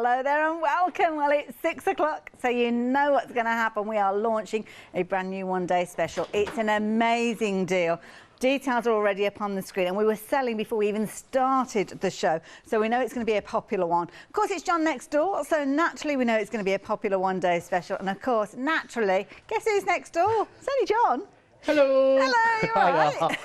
Hello there and welcome. Well, it's 6 o'clock, so you know what's going to happen. We are launching a brand new one-day special. It's an amazing deal. Details are already up on the screen, and we were selling before we even started the show, so we know it's going to be a popular one. Of course, it's John next door, so naturally we know it's going to be a popular one-day special. And of course, naturally, guess who's next door? It's only John. Hello. Hello, you all right?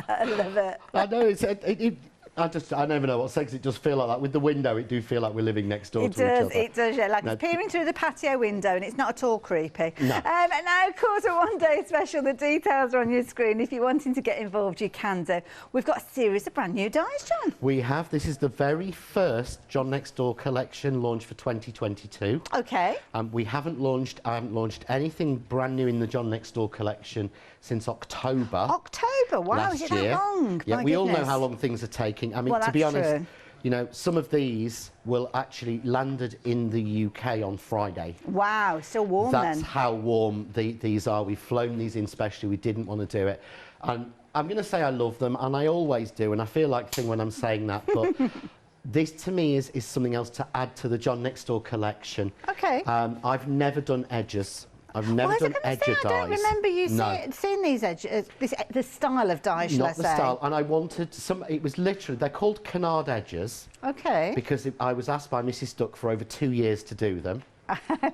I love it. I know, I never know what sex it does feel like that. With the window, it do feel like we're living next door to each other. It does, yeah. Like it's peering through the patio window, and it's not at all creepy. No. And now, of course, a one-day special. The details are on your screen. If you're wanting to get involved, you can do. We've got a series of brand new dies, John. We have. This is the very first John Next Door collection launched for 2022. Okay. I haven't launched anything brand new in the John Next Door collection since October. October? Wow, is it that long? Yeah, My we all know goodness. how long things are taking. I mean, Well, to be that's honest, true. you know, some of these will actually landed in the UK on Friday. Wow, still warm That's then. how warm these are. We've flown these in specially. We didn't want to do it. And I'm going to say I love them, and I always do, and I feel like thing when I'm saying that, but this to me is something else to add to the John Next Door collection. Okay. I've never done edges. I've never done edger dies. I don't remember you seeing these edges, the style of die, shall I say? Not the style, and I wanted some, it was literally, they're called Canard edges. Okay. Because I was asked by Mrs. Duck for over 2 years to do them.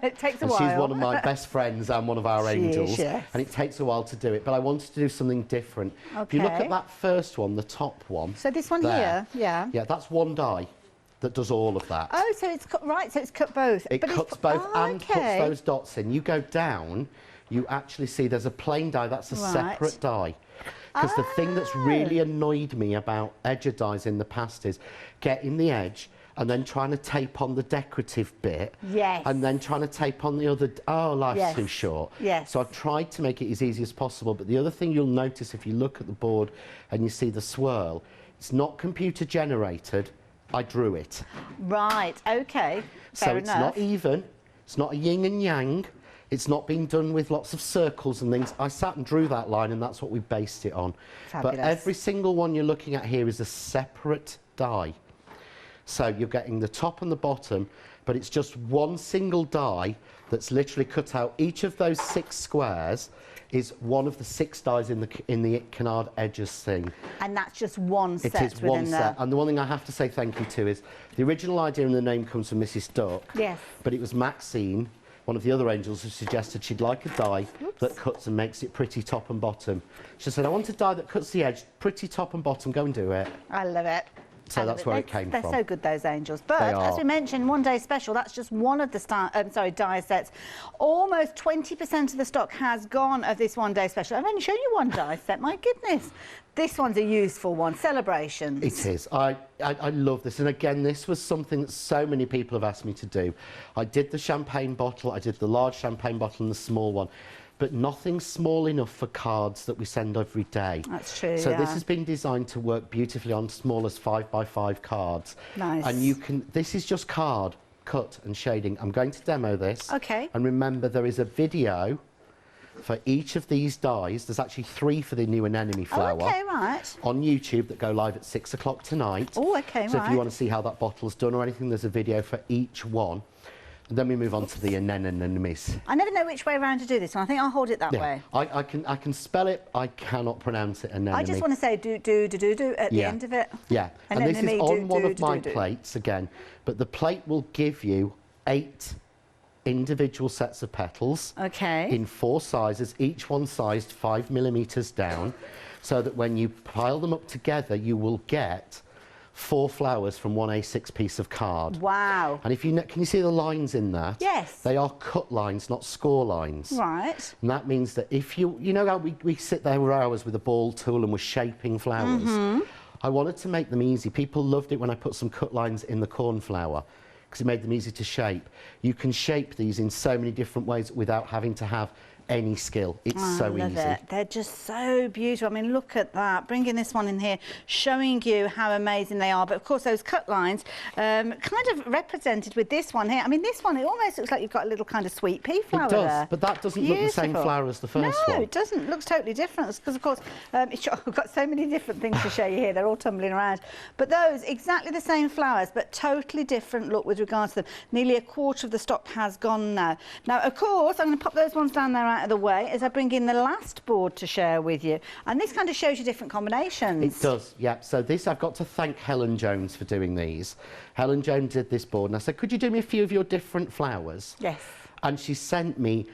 It takes a and while. she's one of my best friends and one of our angels. Yes. And it takes a while to do it, but I wanted to do something different. Okay. If you look at that first one, the top one. So this one there, here, yeah. Yeah, that's one die that does all of that. Oh, so it's cut, right, so it's cut both. It cuts both and puts those dots in. You go down, you actually see there's a plain die, that's a separate die. Because the thing that's really annoyed me about edger dies in the past is getting the edge and then trying to tape on the decorative bit. Yes. And then trying to tape on the other, life's too short. Yes. So I've tried to make it as easy as possible, but the other thing you'll notice if you look at the board and you see the swirl, it's not computer generated, I drew it. Right, okay, fair enough. So it's not even, it's not a yin and yang, it's not being done with lots of circles and things. I sat and drew that line and that's what we based it on. Fabulous. But every single one you're looking at here is a separate die. So you're getting the top and the bottom, but it's just one single die that's literally cut out. Each of those 6 squares is one of the 6 dies in the Canard edges thing. And that's just one set It is one set. And the one thing I have to say thank you to is the original idea and the name comes from Mrs. Duck. Yes. But it was Maxine, one of the other angels, who suggested she'd like a die that cuts and makes it pretty top and bottom. She said, I want a die that cuts the edge, pretty top and bottom, go and do it. I love it. So that's where it came from. They're so good, those angels. But as we mentioned, one day special, that's just one of the die sets. Almost 20% of the stock has gone of this one day special. I've only shown you one die set, my goodness. This one's a useful one, celebrations. It is. I love this. And again, this was something that so many people have asked me to do. I did the champagne bottle, I did the large champagne bottle and the small one. But nothing small enough for cards that we send every day. That's true, So this has been designed to work beautifully on small as 5x5 cards. Nice. And you can, this is just card, cut and shading. I'm going to demo this. Okay. And remember, there is a video for each of these dies. There's actually 3 for the new Anemone Flower. Oh, okay, right. On YouTube that go live at 6 o'clock tonight. Oh, okay, so if you want to see how that bottle's done or anything, there's a video for each one. And then we move on to the anemones. I never know which way around to do this one. I think I'll hold it that way. I can spell it. I cannot pronounce it. Anemone. I just want to say do at the end of it. Yeah, and this is on one of my plates again. But the plate will give you 8 individual sets of petals. Okay. In 4 sizes, each one sized 5mm down, so that when you pile them up together, you will get 4 flowers from one A6 piece of card. Wow. And if you can you see the lines in that? Yes. They are cut lines, not score lines. Right. And that means that if you know how we sit there for hours with a ball tool and we're shaping flowers. I wanted to make them easy. People loved it when I put some cut lines in the cornflower because it made them easy to shape. You can shape these in so many different ways without having to have any skill. It's so love easy. It. They're just so beautiful. I mean, look at that. Bringing this one in here, showing you how amazing they are. But of course, those cut lines kind of represented with this one here. I mean, this one, it almost looks like you've got a little kind of sweet pea flower It does, there. but that doesn't look the same flower as the first one. No, it doesn't. It looks totally different because, of course, I've got so many different things to show you here. They're all tumbling around. But those, exactly the same flowers, but totally different look with regards to them. Nearly a quarter of the stock has gone now. Now, of course, I'm going to pop those ones down there out of the way as I bring in the last board to share with you. And this kind of shows you different combinations. It does, yeah. So this, I've got to thank Helen Jones for doing these. Helen Jones did this board, and I said, could you do me a few of your different flowers? Yes. And she sent me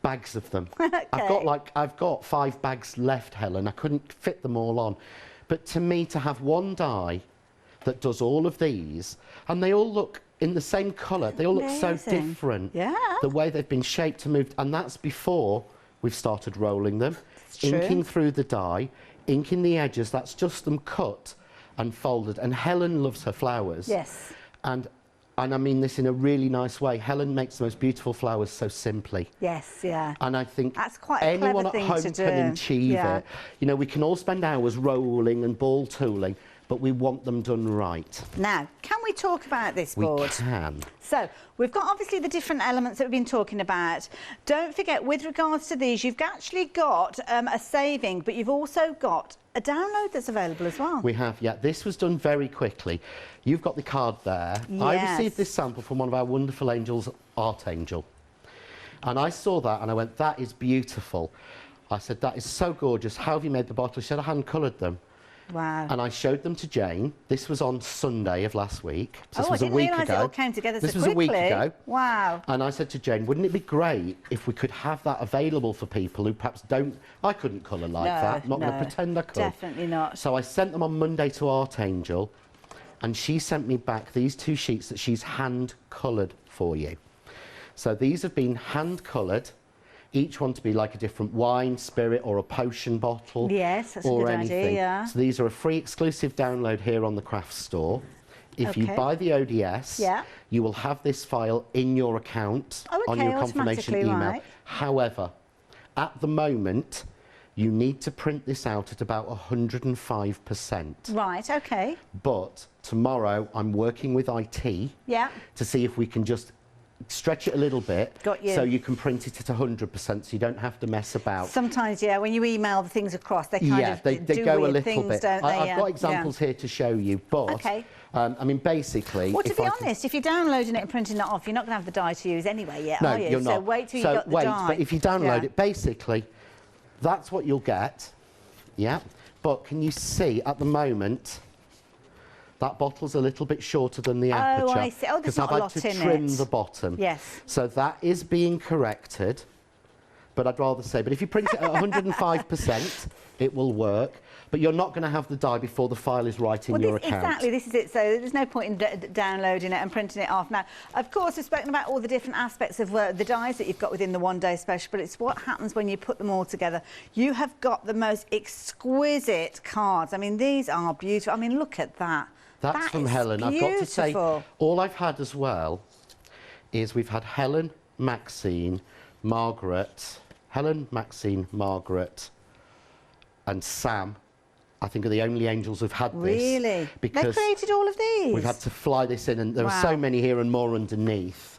bags of them. Okay. I've got 5 bags left, Helen. I couldn't fit them all on. But to me, to have one die that does all of these, and they all look in the same colour, they all look so different. Yeah. The way they've been shaped and moved, and that's before we've started rolling them, inking through the die, inking the edges. That's just them cut and folded. And Helen loves her flowers. Yes. And I mean this in a really nice way. Helen makes the most beautiful flowers so simply. Yes, yeah. And I think that's quite a anyone clever at thing home to do. can achieve it. You know, we can all spend hours rolling and ball tooling, but we want them done right. Now, can we talk about this board? We can. So, we've got obviously the different elements that we've been talking about. Don't forget, with regards to these, you've actually got a saving, but you've also got a download that's available as well. We have, yeah. This was done very quickly. You've got the card there. Yes. I received this sample from one of our wonderful angels, Art Angel. And I saw that and I went, that is beautiful. I said, that is so gorgeous. How have you made the bottle? She said, I hadn't coloured them. Wow. And I showed them to Jane. This was on Sunday of last week. So this I was a didn't week realise ago. it all came together so This was quickly. a week ago. Wow. And I said to Jane, wouldn't it be great if we could have that available for people who perhaps don't... I couldn't colour like that. I'm not going to pretend I could. Definitely not. So I sent them on Monday to Art Angel, and she sent me back these 2 sheets that she's hand-coloured for you. So these have been hand-coloured, each one to be like a different wine, spirit, or a potion bottle. Yes, that's a or good anything. idea, yeah. So these are a free exclusive download here on the craft store. If you buy the ODS, you will have this file in your account on your confirmation email. Right. However, at the moment, you need to print this out at about 105%. Right, okay. But tomorrow, I'm working with IT to see if we can just stretch it a little bit. Got you. So you can print it at 100%, so you don't have to mess about. Sometimes, yeah, when you email the things across, they kind of they do go weird a little things, bit. don't they? I've got examples here to show you, but I mean, basically... Well, to be honest, if you're downloading it and printing it off, you're not going to have the die to use anyway yet, are you? You're not. So wait till you've got the die. But if you download it, basically, that's what you'll get, yeah? But can you see, at the moment, that bottle's a little bit shorter than the aperture. Oh, I see. Oh, there's not a lot in it. Because I've had to trim the bottom. Yes. So that is being corrected, but I'd rather say, but if you print it at 105%, it will work. But you're not going to have the die before the file is right in your account. Exactly, this is it. So there's no point in downloading it and printing it off. Now, of course, we've spoken about all the different aspects of the dies that you've got within the one-day special, but it's what happens when you put them all together. You have got the most exquisite cards. I mean, these are beautiful. I mean, look at that. That's from Helen. Beautiful. I've got to say, all I've had as well is we've had Helen, Maxine, Margaret, and Sam. I think are the only angels who've had this. Really? Because they created all of these? We've had to fly this in, and there are so many here and more underneath.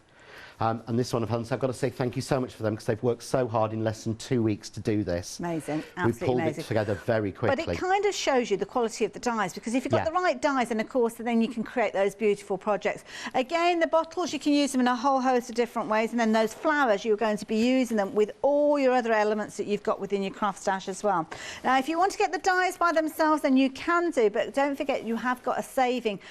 And this one of Helen's, I've got to say thank you so much for them because they've worked so hard in less than 2 weeks to do this. Amazing, absolutely We've pulled amazing. it together very quickly. But it kind of shows you the quality of the dies because if you've got the right dies, then of course then you can create those beautiful projects. Again, the bottles, you can use them in a whole host of different ways, and then those flowers, you're going to be using them with all your other elements that you've got within your craft stash as well. Now, if you want to get the dies by themselves, then you can do, but don't forget you have got a saving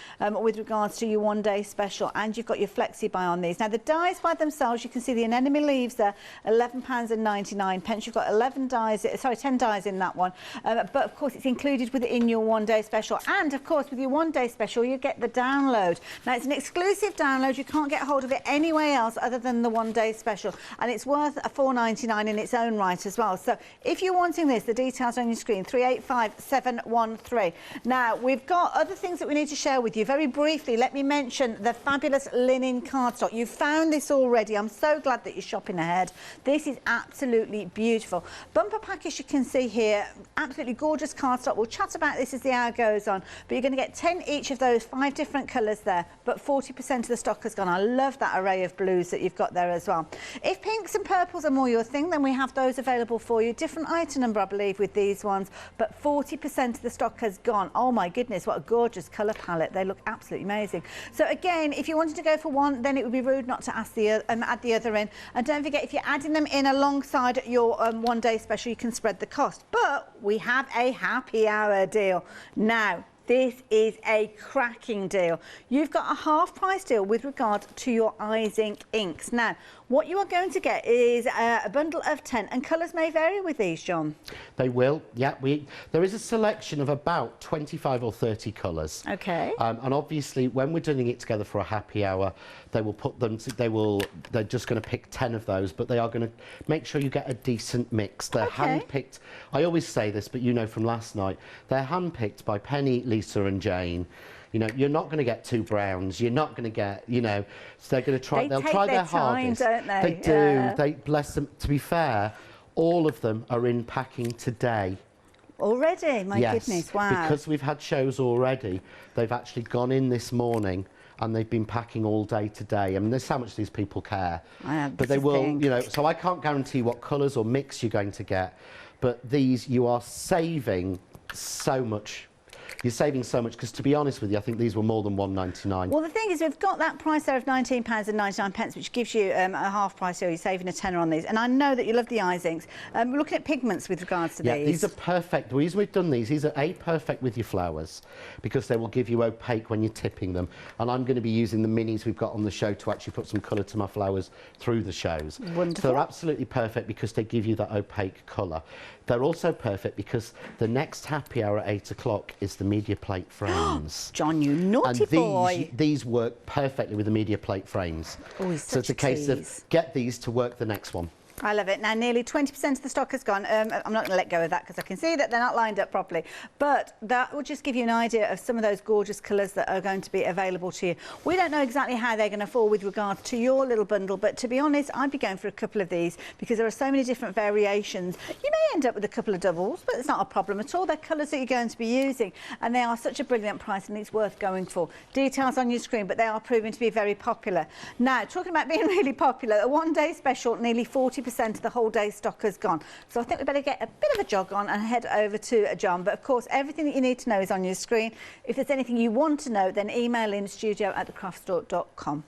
with regards to your one-day special, and you've got your flexi buy on these. Now, the dies by themselves, you can see the anemone leaves there, £11.99. You've got 10 dies in that one. But of course, it's included within your one-day special. And of course, with your one-day special, you get the download. Now, it's an exclusive download. You can't get hold of it anywhere else other than the one-day special. And it's worth £4.99 in its own right as well. So if you're wanting this, the details are on your screen, 385713. Now, we've got other things that we need to share with you. Very briefly, let me mention the fabulous linen cardstock. You found this this already. I'm so glad that you're shopping ahead. This is absolutely beautiful. Bumper pack, as you can see here, absolutely gorgeous cardstock. We'll chat about this as the hour goes on, but you're going to get 10 each of those, 5 different colours there, but 40% of the stock has gone. I love that array of blues that you've got there as well. If pinks and purples are more your thing, then we have those available for you. Different item number, I believe, with these ones, but 40% of the stock has gone. Oh my goodness, what a gorgeous colour palette. They look absolutely amazing. So again, if you wanted to go for one, then it would be rude not to ask add the other in. And don't forget, if you're adding them in alongside your one-day special, you can spread the cost. But we have a happy hour deal. Now, this is a cracking deal. You've got a half price deal with regard to your Eyes Ink inks. Now, what you are going to get is a bundle of 10, and colours may vary with these, John. They will, yeah. There is a selection of about 25 or 30 colours. Okay. And obviously, when we're doing it together for a happy hour, they will put them. They're just going to pick 10 of those, but they are going to make sure you get a decent mix. They're hand-picked. I always say this, but you know from last night, they're hand-picked by Penny, Lisa, and Jane. You know, you're not going to get 2 browns. You're not going to get, you know, so they're going to try. They'll try their hardest. Don't they? They do. Yeah. They bless them. To be fair, all of them are in packing today. Already? My goodness! Wow. Because we've had shows already. They've actually gone in this morning, and they've been packing all day today. I mean, there's how much these people care. But they will, you know. So I can't guarantee what colours or mix you're going to get, but these you are saving so much. You're saving so much, because to be honest with you, I think these were more than £1.99. Well, the thing is, we've got that price there of £19.99, which gives you a half price, so you're saving a tenner on these. And I know that you love the Eyes Inks. We're looking at pigments with regards to these. Yeah, these are perfect. The reason we've done these are perfect with your flowers, because they will give you opaque when you're tipping them. And I'm going to be using the minis we've got on the show to actually put some colour to my flowers through the shows. Wonderful. So they're absolutely perfect because they give you that opaque colour. They're also perfect because the next happy hour at 8 o'clock is the media plate frames. John, you naughty boy. These work perfectly with the media plate frames. Oh, so it's a case of get these to work the next one. I love it. Now, nearly 20% of the stock has gone. I'm not going to let go of that because I can see that they're not lined up properly. But that will just give you an idea of some of those gorgeous colours that are going to be available to you. We don't know exactly how they're going to fall with regard to your little bundle, but to be honest, I'd be going for a couple of these because there are so many different variations. You may end up with a couple of doubles, but it's not a problem at all. They're colours that you're going to be using, and they are such a brilliant price, and it's worth going for. Details on your screen, but they are proving to be very popular. Now, talking about being really popular, a one-day special, nearly 40% of the whole day's stock has gone. So I think we better get a bit of a jog on and head over to John. But of course, everything that you need to know is on your screen. If there's anything you want to know, then email in studio@thecraftstore.com.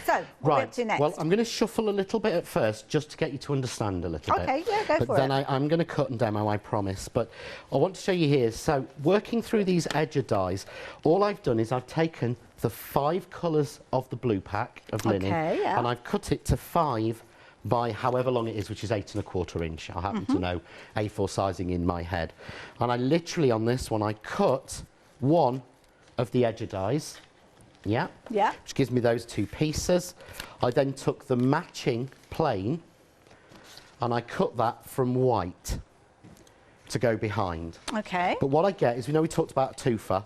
So, what are we up to next? Well, I'm going to shuffle a little bit at first, just to get you to understand a little bit. Okay, yeah, go for it. But then I'm going to cut and demo, I promise. But I want to show you here. So, working through these edger dies, all I've done is I've taken the 5 colours of the blue pack of linen, and I've cut it to 5 by however long it is, which is 8 1/4 inch. I happen to know A4 sizing in my head. And I literally, on this one, I cut one of the edger dies. Yeah. Which gives me those 2 pieces. I then took the matching plain and I cut that from white to go behind. Okay. But what I get is, we talked about a twofer.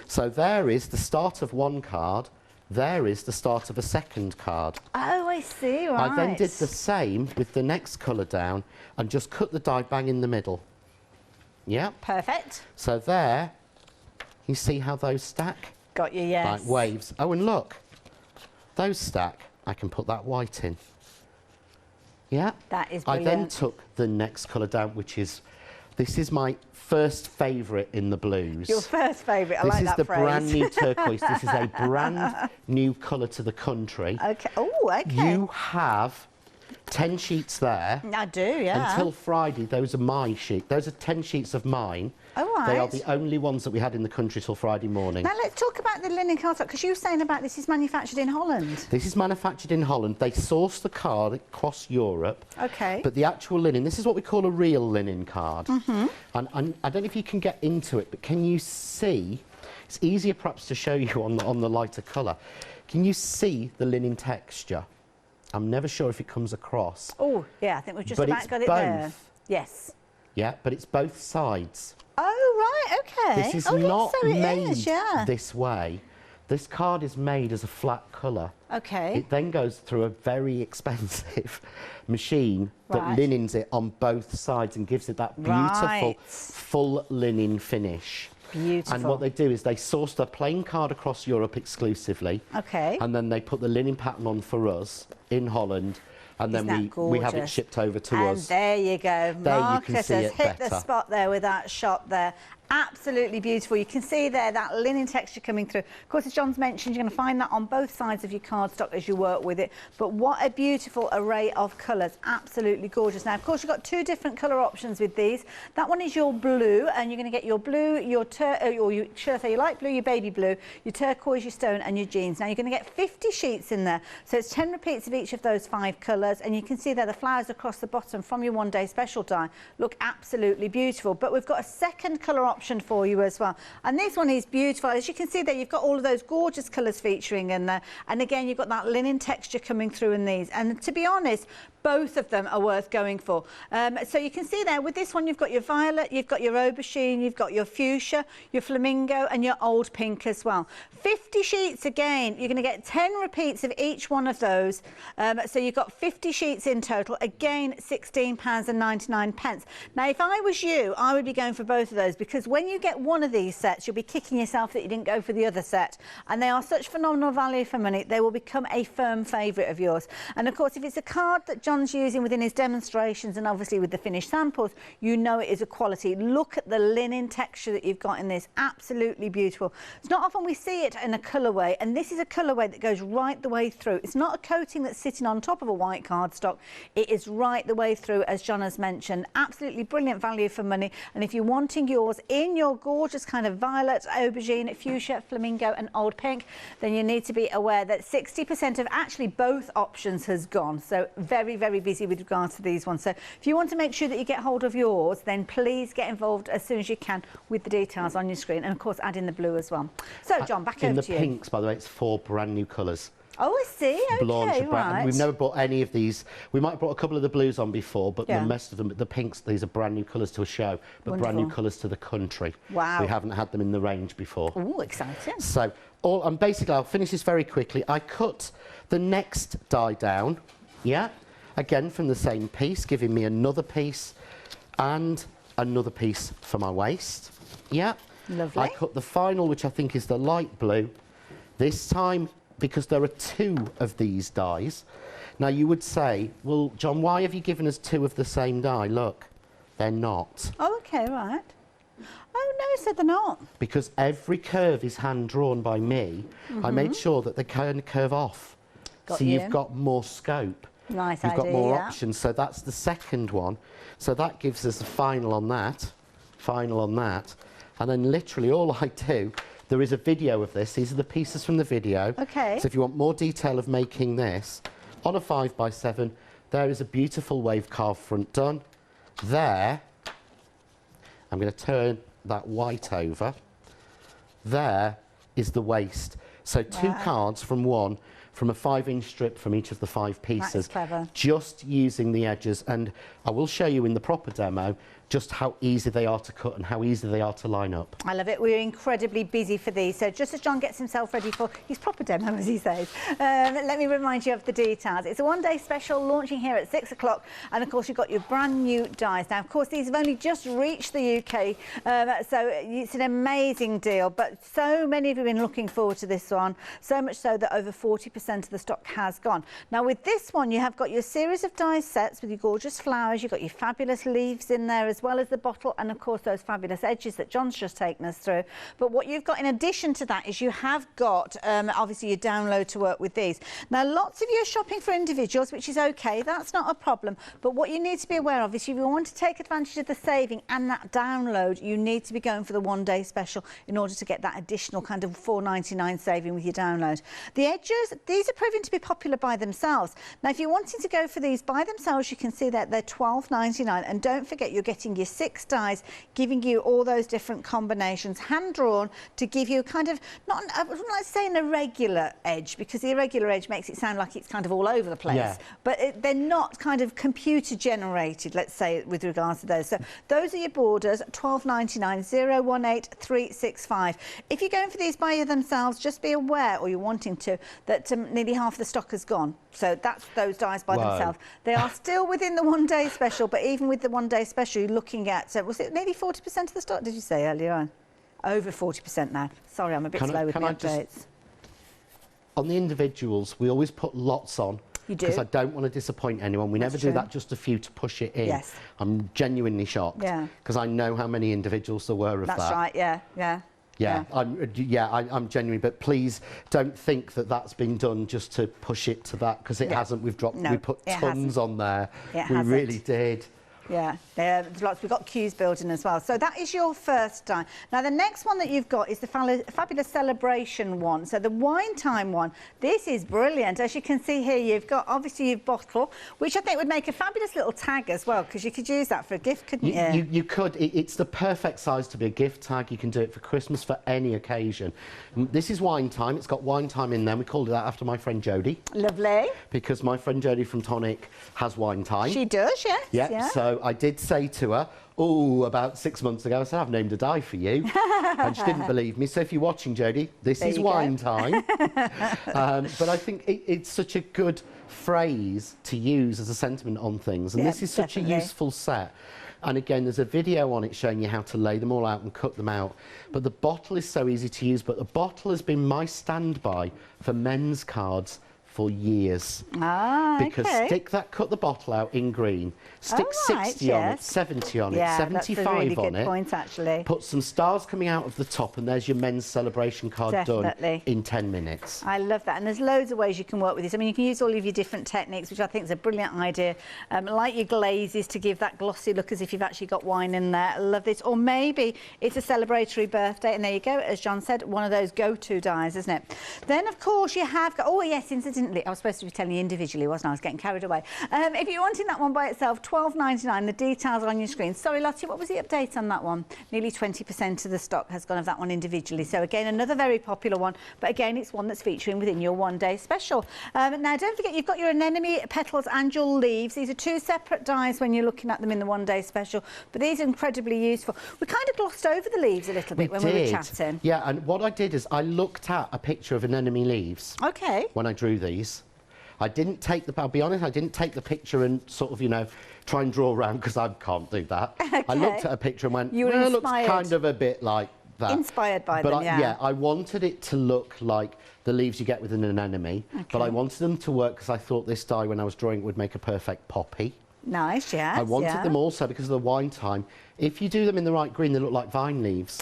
So there is the start of one card. There is the start of a second card. Oh, I see, right. I then did the same with the next colour down and just cut the die bang in the middle. Yeah. Perfect. So there, you see how those stack? Got you, yes. Like waves. Oh, and look, those stack. I can put that white in. Yeah. That is brilliant. I then took the next colour down, which is, this is my first favourite in the blues. Your first favourite, I like that phrase. This is the brand new turquoise. This is a brand new colour to the country. Okay. Oh, okay. You have 10 sheets there. I do, yeah. Until Friday, those are my sheets. Those are 10 sheets of mine. Oh, right. They are the only ones that we had in the country till Friday morning. Now, let's talk about the linen cardstock, because you were saying about this is manufactured in Holland. This is manufactured in Holland. They source the card across Europe. Okay. But the actual linen, this is what we call a real linen card. And I don't know if you can get into it, but can you see, it's easier perhaps to show you on the lighter colour. Can you see the linen texture? I'm never sure if it comes across. Oh, yeah, I think we've just about got it there. Yes. Yeah, but it's both sides. Oh, right, okay. This is not made this way. This card is made as a flat colour. Okay. It then goes through a very expensive machine that linens it on both sides and gives it that beautiful full linen finish. Beautiful. And what they do is they source the plain card across Europe exclusively. Okay. And then they put the linen pattern on for us in Holland. And then we have it shipped over to us. And there you go. There Marcus you can see has it hit better. the spot there with that shot there. Absolutely beautiful. You can see there that linen texture coming through. Of course, as John's mentioned, you're going to find that on both sides of your cardstock as you work with it. But what a beautiful array of colours. Absolutely gorgeous. Now, of course, you've got two different colour options with these. That one is your blue, and you're going to get your blue, your should I say your light blue, your baby blue, your turquoise, your stone, and your jeans. Now, you're going to get 50 sheets in there. So it's 10 repeats of each of those 5 colours. And you can see there the flowers across the bottom from your one-day special die look absolutely beautiful. But we've got a second colour option for you as well, and this one is beautiful. As you can see there, you've got all of those gorgeous colours featuring in there, and again you've got that linen texture coming through in these, and to be honest, both of them are worth going for. So you can see there with this one, you've got your violet, you've got your aubergine, you've got your fuchsia, your flamingo, and your old pink as well. 50 sheets again, you're going to get 10 repeats of each one of those. So you've got 50 sheets in total, again £16.99. Now if I was you, I would be going for both of those, because when you get one of these sets, you'll be kicking yourself that you didn't go for the other set, and they are such phenomenal value for money. They will become a firm favourite of yours. And of course, if it's a card that John's using within his demonstrations and obviously with the finished samples, you know it is a quality. Look at the linen texture that you've got in this. Absolutely beautiful. It's not often we see it in a colourway, and this is a colourway that goes right the way through. It's not a coating that's sitting on top of a white cardstock. It is right the way through, as John has mentioned. Absolutely brilliant value for money. And if you're wanting yours in your gorgeous kind of violet, aubergine, fuchsia, flamingo and old pink, then you need to be aware that 60% of actually both options has gone. So very, very busy with regards to these ones. So if you want to make sure that you get hold of yours, then please get involved as soon as you can with the details on your screen, and of course add in the blue as well. So John, back over to you. In the pinks, by the way, it's 4 brand new colours. Oh, I see. Okay, right. We've never brought any of these. We might have brought a couple of the blues on before, but the rest of them, the pinks, these are brand new colours to a show, but brand new colours to the country. Wow. We haven't had them in the range before. Oh, exciting. So, and basically, I'll finish this very quickly. I cut the next die down, again from the same piece, giving me another piece and another piece for my waist. Lovely. I cut the final, which I think is the light blue. This time, because there are 2 of these dies. Now you would say, well, John, why have you given us 2 of the same die? Look, they're not. Oh, okay, right. Oh, no, so they're not. Because every curve is hand-drawn by me. I made sure that they can curve off. So you've got more scope. Nice You've idea, got more options. So that's the second one. So that gives us a final on that. And then literally all I do, there is a video of this. These are the pieces from the video. Okay. So if you want more detail of making this, on a 5x7, there is a beautiful wave carved front done. There, I'm going to turn that white over. There is the waist. So 2 cards from one, from a 5-inch strip from each of the 5 pieces. That's clever. Just using the edges. And I will show you in the proper demo just how easy they are to cut and how easy they are to line up. I love it. We're incredibly busy for these. So just as John gets himself ready for his proper demo, as he says, let me remind you of the details. It's a one-day special launching here at 6 o'clock. And of course, you've got your brand new dies. Now, of course, these have only just reached the UK. So it's an amazing deal. But so many of you have been looking forward to this one. So much so that over 40% of the stock has gone. Now, with this one, you have got your series of die sets with your gorgeous flowers. You've got your fabulous leaves in there, as well as the bottle, and of course those fabulous edges that John's just taken us through. But what you've got in addition to that is you have got obviously your download to work with these. Now lots of you are shopping for individuals, which is okay, that's not a problem, but what you need to be aware of is if you want to take advantage of the saving and that download, you need to be going for the one-day special in order to get that additional kind of £4.99 saving with your download. The edges, these are proving to be popular by themselves. Now if you're wanting to go for these by themselves, you can see that they're £12.99. And don't forget, you're getting your 6 dies, giving you all those different combinations, hand-drawn, to give you kind of, not, I wouldn't like to say an irregular edge, because the irregular edge makes it sound like it's kind of all over the place. Yeah. But they're not kind of computer generated, let's say, with regards to those. So those are your borders, £12.99, 018365. If you're going for these by themselves, just be aware, or you're wanting to, that nearly half the stock has gone. So that's those dies by themselves. They are still within the one-day special, but even with the one-day special, you're looking at, was it nearly 40% of the stock, did you say earlier on? Over 40% now. Sorry, I'm a bit slow with my updates. On the individuals, we always put lots on. You do? Because I don't want to disappoint anyone. We never do that, just a few to push it in. Yes. I'm genuinely shocked. Yeah. Because I know how many individuals there were of that. That's right, yeah. I'm genuine, but please don't think that that's been done just to push it to that, because it hasn't. We've dropped, we put tons on there. We really did. Yeah, there's lots. We've got queues building as well. So that is your first die. Now, the next one that you've got is the Fabulous Celebration one. So the wine time one. This is brilliant. As you can see here, you've got, obviously, your bottle, which I think would make a fabulous little tag as well, because you could use that for a gift, couldn't you? You could. It's the perfect size to be a gift tag. You can do it for Christmas, for any occasion. This is wine time. It's got wine time in there. We called it that after my friend Jodie. Lovely. Because my friend Jodie from Tonic has wine time. She does, yes. Yeah. So I did say to her, about 6 months ago, I said, I've named a die for you. And she didn't believe me. So if you're watching, Jodie, this is wine time. But I think it's such a good phrase to use as a sentiment on things. And this is such a useful set. And again, there's a video on it showing you how to lay them all out and cut them out. But the bottle is so easy to use. But the bottle has been my standby for men's cards for years. Because cut the bottle out in green, stick 60 on it, 70 on it, 75 that's a really on good it. point, actually. Put some stars coming out of the top, and there's your men's celebration card done in 10 minutes. I love that. And there's loads of ways you can work with this. I mean, you can use all of your different techniques, which I think is a brilliant idea. Like your glazes, to give that glossy look as if you've actually got wine in there. I love this. Or maybe it's a celebratory birthday, and there you go. As John said, one of those go-to dies, isn't it? Then, of course, you have got, incidentally, I was supposed to be telling you individually, wasn't I? I was getting carried away. If you're wanting that one by itself, £12.99. The details are on your screen. Sorry, Lottie, what was the update on that one? Nearly 20% of the stock has gone of that one individually. So again, another very popular one. But again, it's one that's featuring within your one-day special. Now, don't forget, you've got your anemone petals and your leaves. These are 2 separate dies when you're looking at them in the one-day special. But these are incredibly useful. We kind of glossed over the leaves a little bit when we were chatting. Yeah, and what I did is I looked at a picture of anemone leaves. Okay. When I drew these. I didn't take I'll be honest, I didn't take the picture and sort of, try and draw around, because I can't do that. Okay. I looked at a picture and went, it looks kind of a bit like that. Inspired by them, yeah, I wanted it to look like the leaves you get with an anemone, but I wanted them to work because I thought this die, when I was drawing it, would make a perfect poppy. Nice, yes. I wanted them also because of the wine time. If you do them in the right green, they look like vine leaves.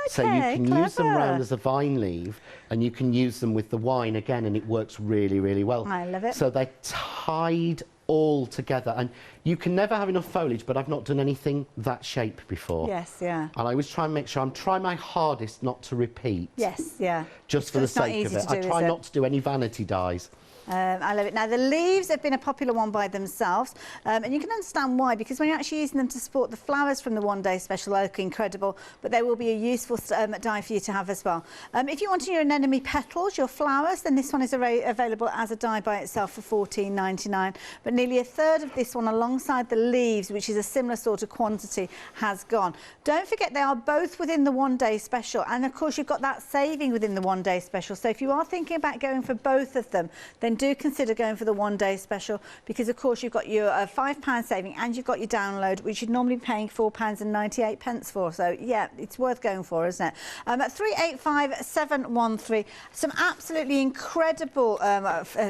So you can use them round as a vine leaf, and you can use them with the wine again, and it works really, really well. I love it. So they're tied all together, and you can never have enough foliage, but I've not done anything that shape before. Yes, yeah. And I always try and make sure I'm trying my hardest not to repeat. Yes, yeah. Just for the sake of it. I try not to do any vanity dies. I love it. Now, the leaves have been a popular one by themselves, and you can understand why, because when you're actually using them to support the flowers from the one-day special, they look incredible, but they will be a useful die for you to have as well. If you want your anemone petals, your flowers, then this one is available as a die by itself for £14.99, but nearly a third of this one alongside the leaves, which is a similar sort of quantity, has gone. Don't forget, they are both within the one-day special, and of course you've got that saving within the one-day special, so if you are thinking about going for both of them, then do consider going for the one-day special, because of course you've got your £5 saving and you've got your download, which you'd normally be paying £4.98 for. So yeah, it's worth going for, isn't it? At 385713, some absolutely incredible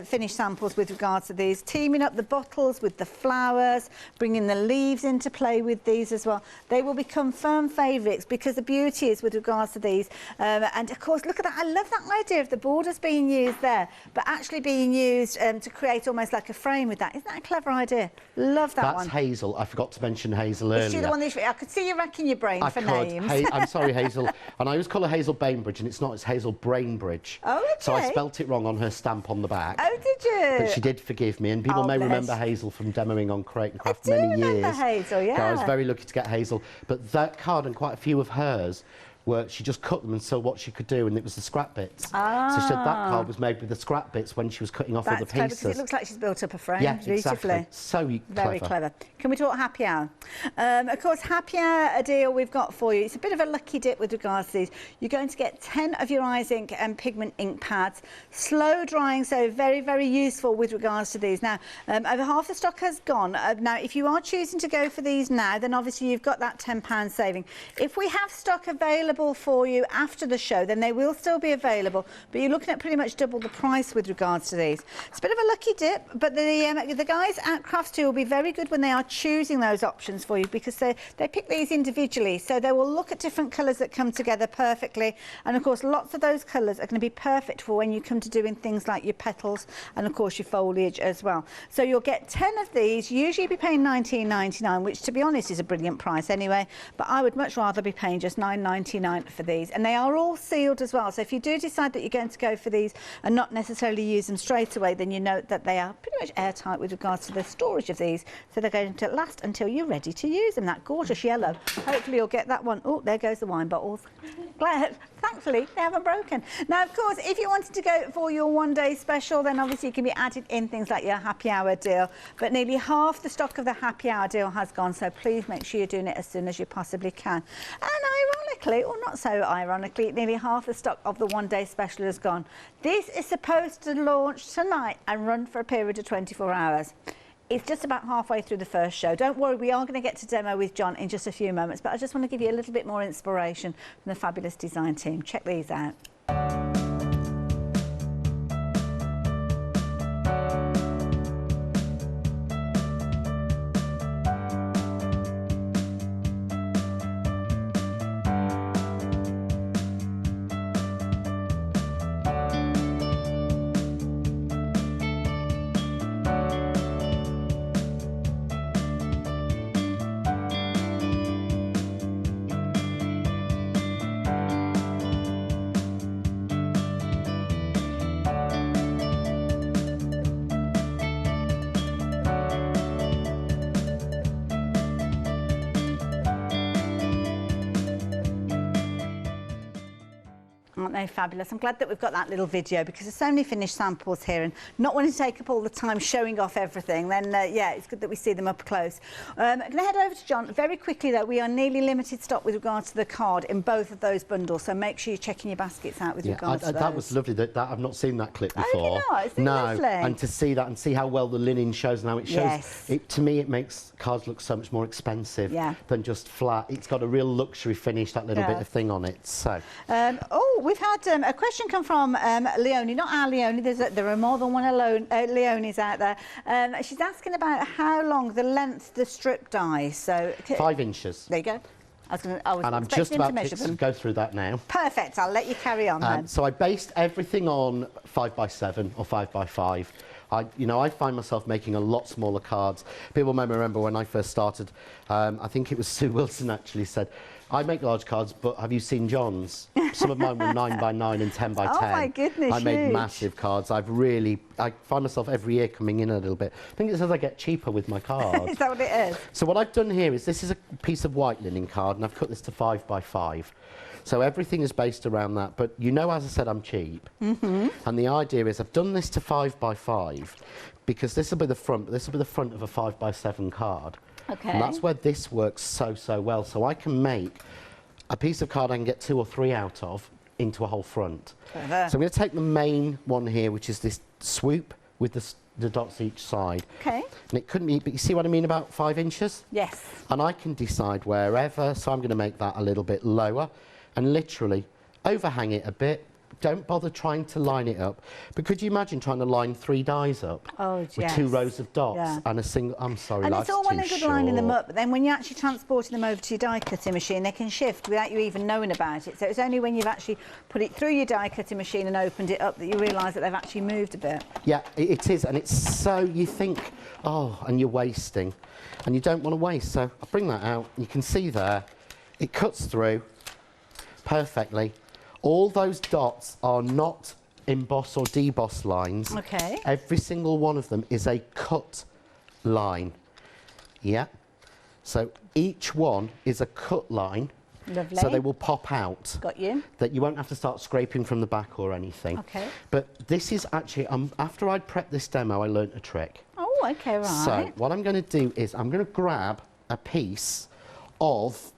finished samples with regards to these, teaming up the bottles with the flowers, bringing the leaves into play with these as well. They will become firm favourites, because the beauty is with regards to these, and of course look at that, I love that idea of the borders being used there, but actually being used to create almost like a frame with that. Isn't that a clever idea? Love that one. That's Hazel. I forgot to mention Hazel earlier. Is she the one that I could see you racking your brain for names. I'm sorry, Hazel. And I always call her Hazel Bainbridge, and it's not, it's Hazel Brainbridge. Oh, okay. So I spelt it wrong on her stamp on the back. Oh, did you? But she did forgive me, and people may remember Hazel from demoing on Create and Craft many years. I do remember Hazel, yeah. So I was very lucky to get Hazel. But that card and quite a few of hers were, she just cut them and saw what she could do, and it was the scrap bits. So she said that card was made with the scrap bits when she was cutting off all the pieces. That's clever, because it looks like she's built up a frame beautifully. Exactly. So very clever. Can we talk happy hour? Of course, happy hour, a deal we've got for you. It's a bit of a lucky dip with regards to these. You're going to get 10 of your eyes ink and pigment ink pads. Slow drying, so very, very useful with regards to these. Now, over half the stock has gone. Now, if you are choosing to go for these now, then obviously you've got that £10 saving. If we have stock available for you after the show, then they will still be available, but you're looking at pretty much double the price with regards to these. It's a bit of a lucky dip, but the guys at Crafts2 will be very good when they are choosing those options for you, because they pick these individually, so they will look at different colours that come together perfectly, and of course lots of those colours are going to be perfect for when you come to doing things like your petals and of course your foliage as well. So you'll get 10 of these, usually be paying £19.99, which to be honest is a brilliant price anyway, but I would much rather be paying just £9.99 for these, and they are all sealed as well, so if you do decide that you're going to go for these and not necessarily use them straight away, then you know that they are pretty much airtight with regards to the storage of these, so they're going to last until you're ready to use them. That gorgeous yellow, hopefully you'll get that one. Oh, there goes the wine bottles. Glad, thankfully they haven't broken. Now of course, if you wanted to go for your one-day special, then obviously it can be added in things like your happy hour deal, but nearly half the stock of the happy hour deal has gone, so please make sure you're doing it as soon as you possibly can. And ironically, or not so ironically, nearly half the stock of the one-day special has gone. This is supposed to launch tonight and run for a period of 24 hours. It's just about halfway through the first show. Don't worry, we are going to get to demo with John in just a few moments, but I just want to give you a little bit more inspiration from the fabulous design team. Check these out. Aren't they fabulous? I'm glad that we've got that little video, because there's so many finished samples here, and not wanting to take up all the time showing off everything, then yeah, it's good that we see them up close. I'm going to head over to John very quickly though. We are nearly limited stock with regards to the card in both of those bundles, so make sure you're checking your baskets out with regards to those. That was lovely. That I've not seen that clip before. Oh, you not? Isn't it lovely? And to see that and see how well the linen shows now, it shows. It, to me, it makes cards look so much more expensive than just flat. It's got a real luxury finish, that little bit of thing on it. So. Oh, we've had a question come from Leonie, not our Leonie. There are more than one Leonies out there. She's asking about how long the length the strip dies. So 5 inches. There you go. I'm just about to go through that now. Perfect. I'll let you carry on then. So I based everything on 5x7 or 5x5. I find myself making a lot smaller cards. People may remember when I first started, I think it was Sue Wilson actually said, I make large cards, but have you seen John's? Some of mine were 9x9 and 10x10. Oh my goodness, I made massive cards. I find myself every year coming in a little bit. I think it's as I get cheaper with my cards. Is that what it is? So what I've done here is, this is a piece of white linen card, and I've cut this to 5x5. So everything is based around that, but as I said, I'm cheap. And the idea is I've done this to 5x5 because this will be the front, but this will be the front of a 5x7 card. Okay. And that's where this works so well. So I can make a piece of card I can get 2 or 3 out of into a whole front. So I'm going to take the main one here, which is this swoop with the dots each side. Okay. And it couldn't be, but you see what I mean about 5 inches? Yes. And I can decide wherever, so I'm going to make that a little bit lower and literally overhang it a bit, don't bother trying to line it up. But could you imagine trying to line 3 dies up with 2 rows of dots and a single? I'm sorry, and life's it's all well too and good short. lining them up, but then when you're actually transporting them over to your die cutting machine, they can shift without you even knowing about it. So it's only when you've actually put it through your die cutting machine and opened it up that you realise that they've actually moved a bit. Yeah, it is, and it's so, you think, oh, and you're wasting, and you don't want to waste. So I'll bring that out. You can see there, it cuts through perfectly. All those dots are not emboss or deboss lines. Okay. Every single one of them is a cut line. Yeah. So each one is a cut line. Lovely. So they will pop out. Got you. That you won't have to start scraping from the back or anything. Okay. But this is actually, after I'd prepped this demo, I learnt a trick. Oh, okay, right. So what I'm going to do is I'm going to grab a piece of,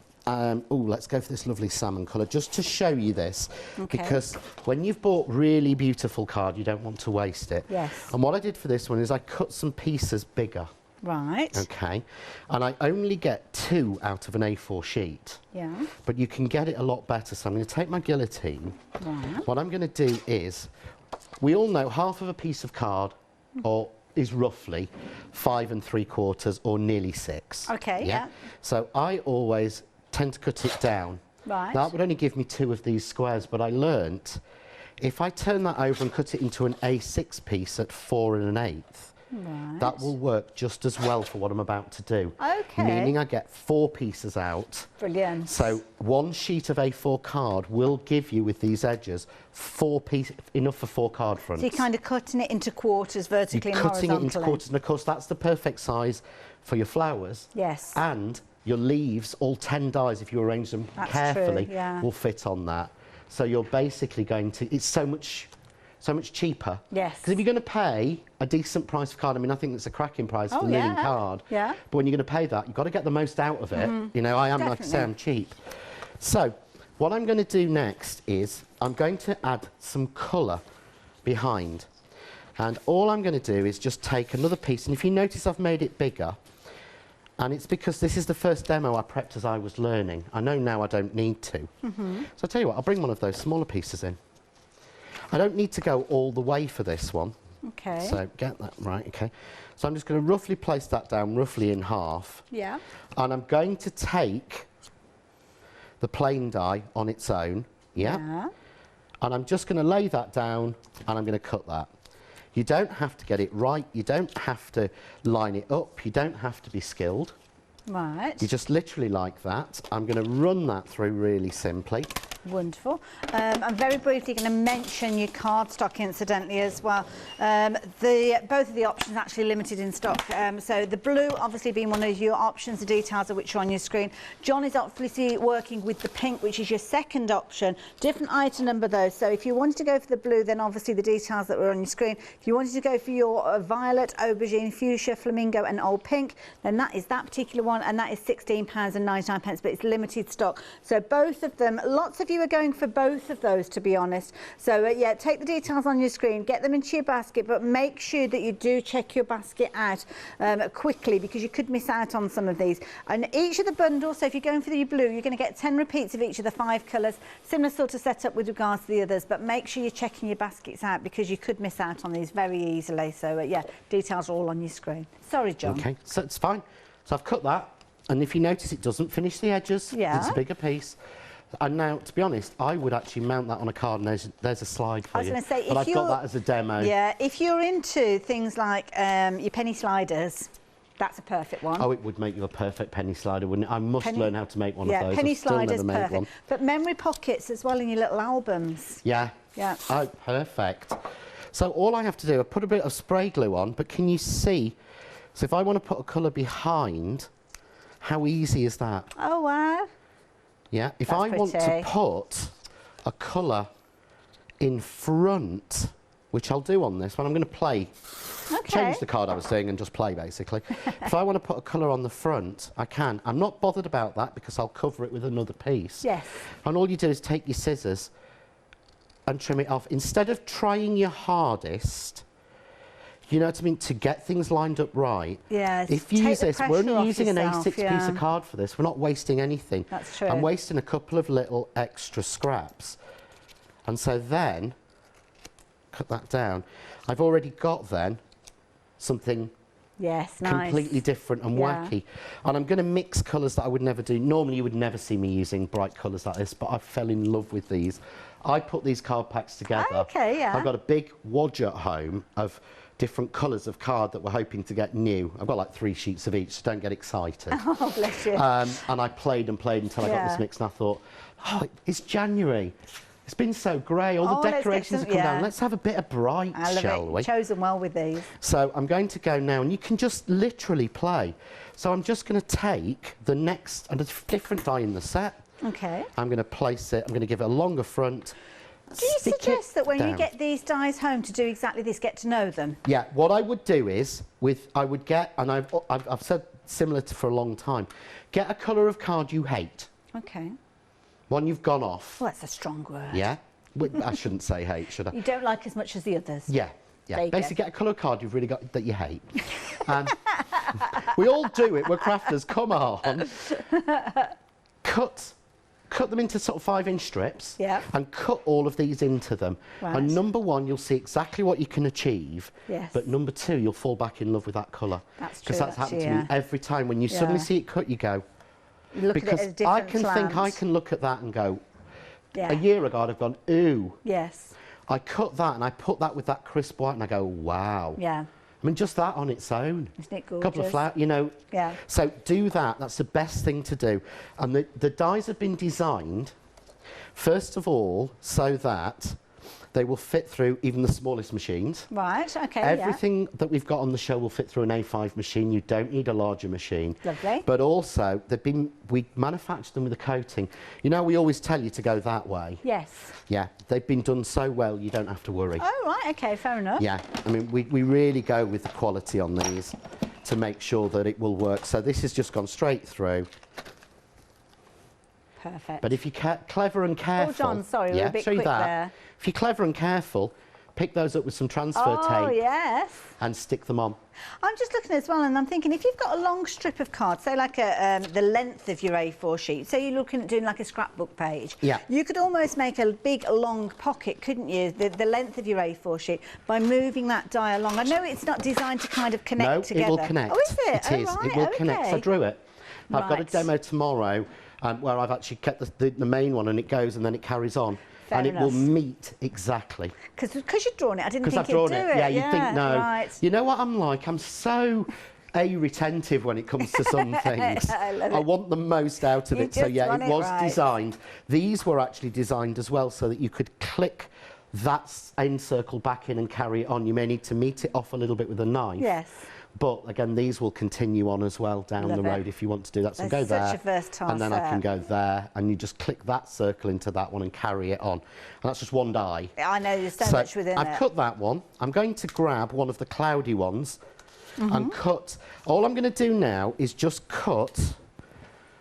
let's go for this lovely salmon colour, just to show you this. Okay. Because when you've bought really beautiful card, you don't want to waste it. Yes. And what I did for this one is I cut some pieces bigger. Right. Okay. And I only get 2 out of an A4 sheet. Yeah. But you can get it a lot better. So I'm going to take my guillotine. Right. What I'm going to do is, we all know half of a piece of card is roughly 5 3/4 or nearly 6. Okay, yeah. So I always tend to cut it down. Right. That would only give me 2 of these squares, but I learnt if I turn that over and cut it into an A6 piece at 4 1/8, Right. that will work just as well for what I'm about to do. Okay. Meaning I get 4 pieces out. Brilliant. So 1 sheet of A4 card will give you, with these edges, 4 pieces, enough for 4 card fronts. So you're kind of cutting it into quarters vertically and Cutting horizontally. it into quarters, and of course that's the perfect size for your flowers. Yes. And your leaves, all 10 dies, if you arrange them That's carefully, true, yeah. will fit on that. So you're basically going to, it's so much cheaper. Yes. Because if you're going to pay a decent price for card, I mean, I think that's a cracking price for linen card. Yeah. But when you're going to pay that, you've got to get the most out of it. You know, I am, like I say, I'm cheap. So what I'm going to do next is I'm going to add some colour behind. And all I'm going to do is just take another piece. And if you notice, I've made it bigger. And it's because this is the first demo I prepped as I was learning. I know now I don't need to. So I'll tell you what, I'll bring one of those smaller pieces in. I don't need to go all the way for this one. Okay. So get that right, okay. So I'm just going to roughly place that down, roughly in half. Yeah. And I'm going to take the plain die on its own, Yeah. and I'm just going to lay that down and I'm going to cut that. You don't have to get it right, you don't have to line it up, you don't have to be skilled. Right. You just literally like that. I'm going to run that through really simply. Wonderful. I'm very briefly going to mention your cardstock incidentally as well. Both of the options are actually limited in stock. So the blue obviously being one of your options, the details of which are on your screen. John is obviously working with the pink, which is your second option. Different item number though. So if you wanted to go for the blue, then obviously the details that were on your screen. If you wanted to go for your violet, aubergine, fuchsia, flamingo and old pink, then that is that particular one, and that is £16.99, but it's limited stock. So both of them, lots of you are going for both of those, to be honest. So yeah, take the details on your screen, get them into your basket, but make sure that you do check your basket out quickly, because you could miss out on some of these. And each of the bundles, so if you're going for the blue, you're going to get 10 repeats of each of the 5 colours. Similar sort of setup with regards to the others, but make sure you're checking your baskets out, because you could miss out on these very easily. So yeah, details are all on your screen. Sorry, John. Okay, so it's fine. So I've cut that, and if you notice, it doesn't finish the edges. Yeah. It's a bigger piece. And now, to be honest, I would actually mount that on a card, and there's a slide for you. I was going to say, but I've got that as a demo. Yeah, if you're into things like your penny sliders, that's a perfect one. Oh, it would make you a perfect penny slider, wouldn't it? I must learn how to make one of those. Penny I've still sliders, never made perfect. one. But memory pockets as well in your little albums. Yeah. Yeah. Oh, perfect. So all I have to do, I put a bit of spray glue on, but can you see? So if I want to put a colour behind, how easy is that? Oh, wow. Yeah. If That's I want to pretty. put a colour in front, which I'll do on this one, I'm going to play. Okay. Change the card I was doing and just play, basically. If I want to put a colour on the front, I can. I'm not bothered about that because I'll cover it with another piece. Yes. And all you do is take your scissors and trim it off. Instead of trying your hardest, you know what I mean, to get things lined up right. Yes. If you use this, we're only using an yourself, A6 piece of card for this. We're not wasting anything. That's true. I'm wasting a couple of little extra scraps. And so then, cut that down. I've already got then something Yes, nice. completely different and wacky. And I'm going to mix colours that I would never do. Normally you would never see me using bright colours like this, but I fell in love with these. I put these card packs together. Okay, yeah. I've got a big wodge at home of different colours of card that we're hoping to get new. I've got like 3 sheets of each, so don't get excited. Oh, bless you. And I played and played until I got this mix, and I thought, oh, it's January. It's been so grey, all the decorations have come down. Let's have a bit of bright, shall we? Chosen well with these. So I'm going to go now, and you can just literally play. So I'm just going to take the next, and a different die in the set. Okay. I'm going to place it, I'm going to give it a longer front. Do you suggest that when you get these dies home to do exactly this, get to know them? Yeah, what I would do is, I would get, and I've said similar to for a long time, get a colour of card you hate. Okay. One you've gone off. Well, that's a strong word. Yeah? I shouldn't say hate, should I? You don't like as much as the others. Yeah. Yeah. There you Basically, get a colour card you've really got that you hate. We all do it. We're crafters. Come on. Cut them into sort of 5-inch strips. Yeah. And cut all of these into them. Right. And number 1, you'll see exactly what you can achieve. Yes. But number 2, you'll fall back in love with that colour. That's true. Because that's happened to me every time. When you suddenly see it cut, you go. You look because at it as I different can slants. think I can look at that and go. A year ago, I'd have gone, ooh. Yes. I cut that and I put that with that crisp white and I go, wow. Yeah. I mean, just that on its own. Isn't it gorgeous? A couple of flowers, you know. Yeah. So do that. That's the best thing to do. And the dies have been designed, first of all, so that they will fit through even the smallest machines. Right, okay, Everything that we've got on the show will fit through an A5 machine. You don't need a larger machine. Lovely. But also, we manufactured them with a coating. You know, we always tell you to go that way. Yes. Yeah, they've been done so well, you don't have to worry. Oh, right, okay, fair enough. Yeah, I mean, we really go with the quality on these to make sure that it will work. So this has just gone straight through. Perfect. But if you're clever and careful... Oh, John, sorry, we're a bit quick there. If you're clever and careful, pick those up with some transfer tape. Oh, yes. And stick them on. I'm just looking as well, and I'm thinking, if you've got a long strip of cards, say like the length of your A4 sheet, say you're looking at doing like a scrapbook page, you could almost make a big, long pocket, couldn't you, the length of your A4 sheet, by moving that die along. I know it's not designed to kind of connect together. No, it will connect. Oh, is it? It is. Right, it will connect. I drew it. I've got a demo tomorrow where I've actually kept the main one, and it goes and then it carries on. Fair and enough. it will meet exactly. Because you've drawn it, I didn't think I've drawn you'd do it. Yeah, you think no. Right. You know what I'm like? I'm so retentive when it comes to some things. I want the most out of it. So yeah, it was designed. These were actually designed as well so that you could click that end circle back in and carry it on. You may need to meet it off a little bit with a knife. Yes. But again, these will continue on as well down the road if you want to do that. So go there, such a versatile and then I can go there, and you just click that circle into that one and carry it on. And that's just one die. I know, there's so much within it. I've cut that one. I'm going to grab one of the cloudy ones and cut. All I'm going to do now is just cut.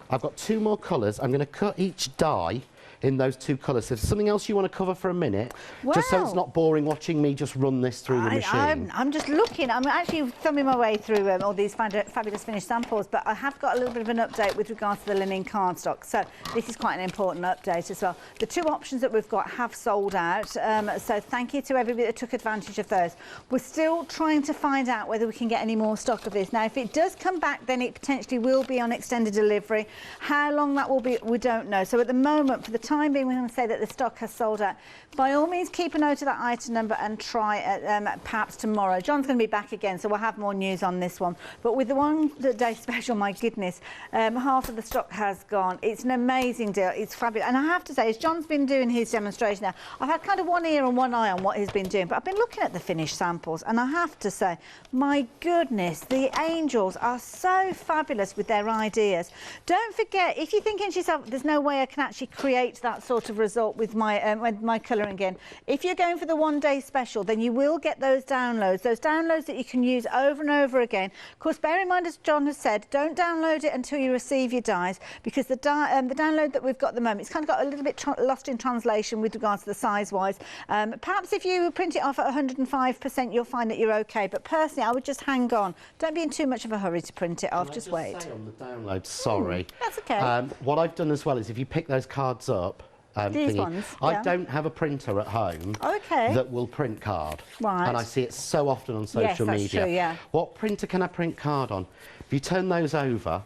I've got 2 more colours. I'm going to cut each die in those 2 colours. If there's something else you want to cover for a minute, just so it's not boring watching me just run this through the machine. I'm just looking. I'm actually thumbing my way through all these fabulous finished samples, but I have got a little bit of an update with regards to the linen cardstock. So this is quite an important update as well. The 2 options that we've got have sold out, so thank you to everybody that took advantage of those. We're still trying to find out whether we can get any more stock of this. Now, if it does come back, then it potentially will be on extended delivery. How long that will be, we don't know. So at the moment, for the time being, we're going to say that the stock has sold out. By all means, keep a note of that item number and try it perhaps tomorrow. John's going to be back again, so we'll have more news on this one. But with the one day special, my goodness, half of the stock has gone. It's an amazing deal. It's fabulous. And I have to say, as John's been doing his demonstration now, I've had kind of one ear and one eye on what he's been doing, but I've been looking at the finished samples, and I have to say, my goodness, the angels are so fabulous with their ideas. Don't forget, if you're thinking to yourself, there's no way I can actually create that sort of result with my colouring in. If you're going for the one day special, then you will get those downloads that you can use over and over again. Of course, bear in mind, as John has said, don't download it until you receive your dies, because the download that we've got at the moment, it's kind of got a little bit lost in translation with regards to the size-wise. Perhaps if you print it off at 105%, you'll find that you're okay. But personally, I would just hang on. Don't be in too much of a hurry to print it off. Just wait. Say on the download, sorry. That's okay. What I've done as well is if you pick those cards up, These ones, I yeah. don't have a printer at home that will print card. Right. And I see it so often on social that's media. true, yeah. What printer can I print card on? If you turn those over,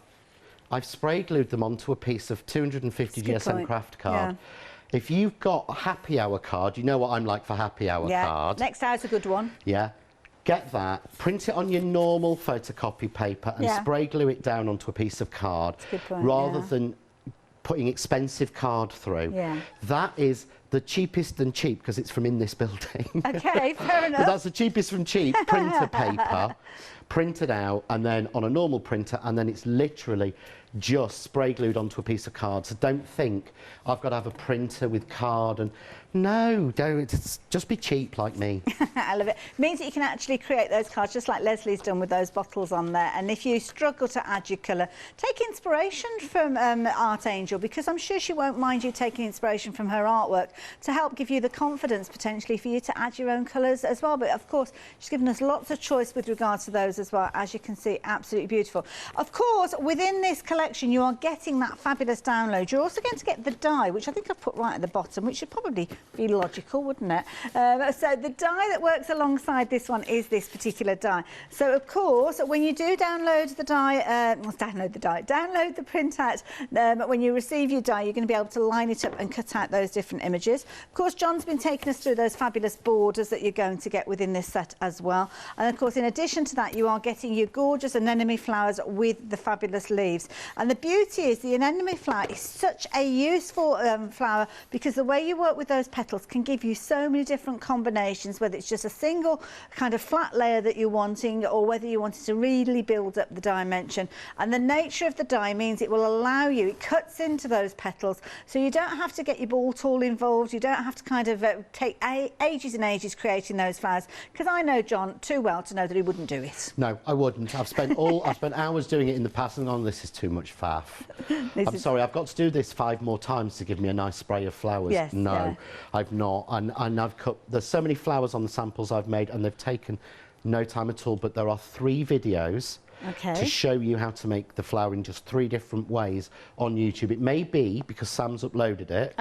I've spray glued them onto a piece of 250 GSM craft card. Yeah. If you've got a happy hour card, you know what I'm like for happy hour card. Next hour's a good one. Yeah. Get that, print it on your normal photocopy paper and spray glue it down onto a piece of card rather than putting expensive card through. Yeah. That is the cheapest than cheap because it's from in this building. Okay, fair enough. But that's the cheapest from cheap printer paper, printed out and then on a normal printer, and then it's literally just spray glued onto a piece of card. So don't think I've got to have a printer with card and no, don't. Just be cheap like me. I love it. Means that you can actually create those cards just like Leslie's done with those bottles on there. And if you struggle to add your colour, take inspiration from Art Angel, because I'm sure she won't mind you taking inspiration from her artwork to help give you the confidence potentially for you to add your own colours as well. But of course, she's given us lots of choice with regards to those as well. As you can see, absolutely beautiful. Of course, within this collection, you are getting that fabulous download. You're also going to get the die, which I think I've put right at the bottom, which should probably be logical, wouldn't it? So the die that works alongside this one is this particular die. So of course, when you do download the die, download the printout, when you receive your die, you're going to be able to line it up and cut out those different images. Of course, John's been taking us through those fabulous borders that you're going to get within this set as well. And of course, in addition to that, you are getting your gorgeous anemone flowers with the fabulous leaves. And the beauty is the anemone flower is such a useful flower, because the way you work with those petals can give you so many different combinations, whether it's just a single kind of flat layer that you're wanting or whether you wanted to really build up the dimension. And the nature of the die means it will allow you, it cuts into those petals, so you don't have to get your ball tool involved, you don't have to kind of take ages and ages creating those flowers, because I know John too well to know that he wouldn't do it. No, I wouldn't. I've spent hours doing it in the past and gone, this is too much faff. I'm sorry, I've got to do this 5 more times to give me a nice spray of flowers. Yes, no, I've not. And I've cut, there's so many flowers on the samples I've made and they've taken no time at all, but there are 3 videos to show you how to make the flower in just 3 different ways on YouTube. It may be, because Sam's uploaded it,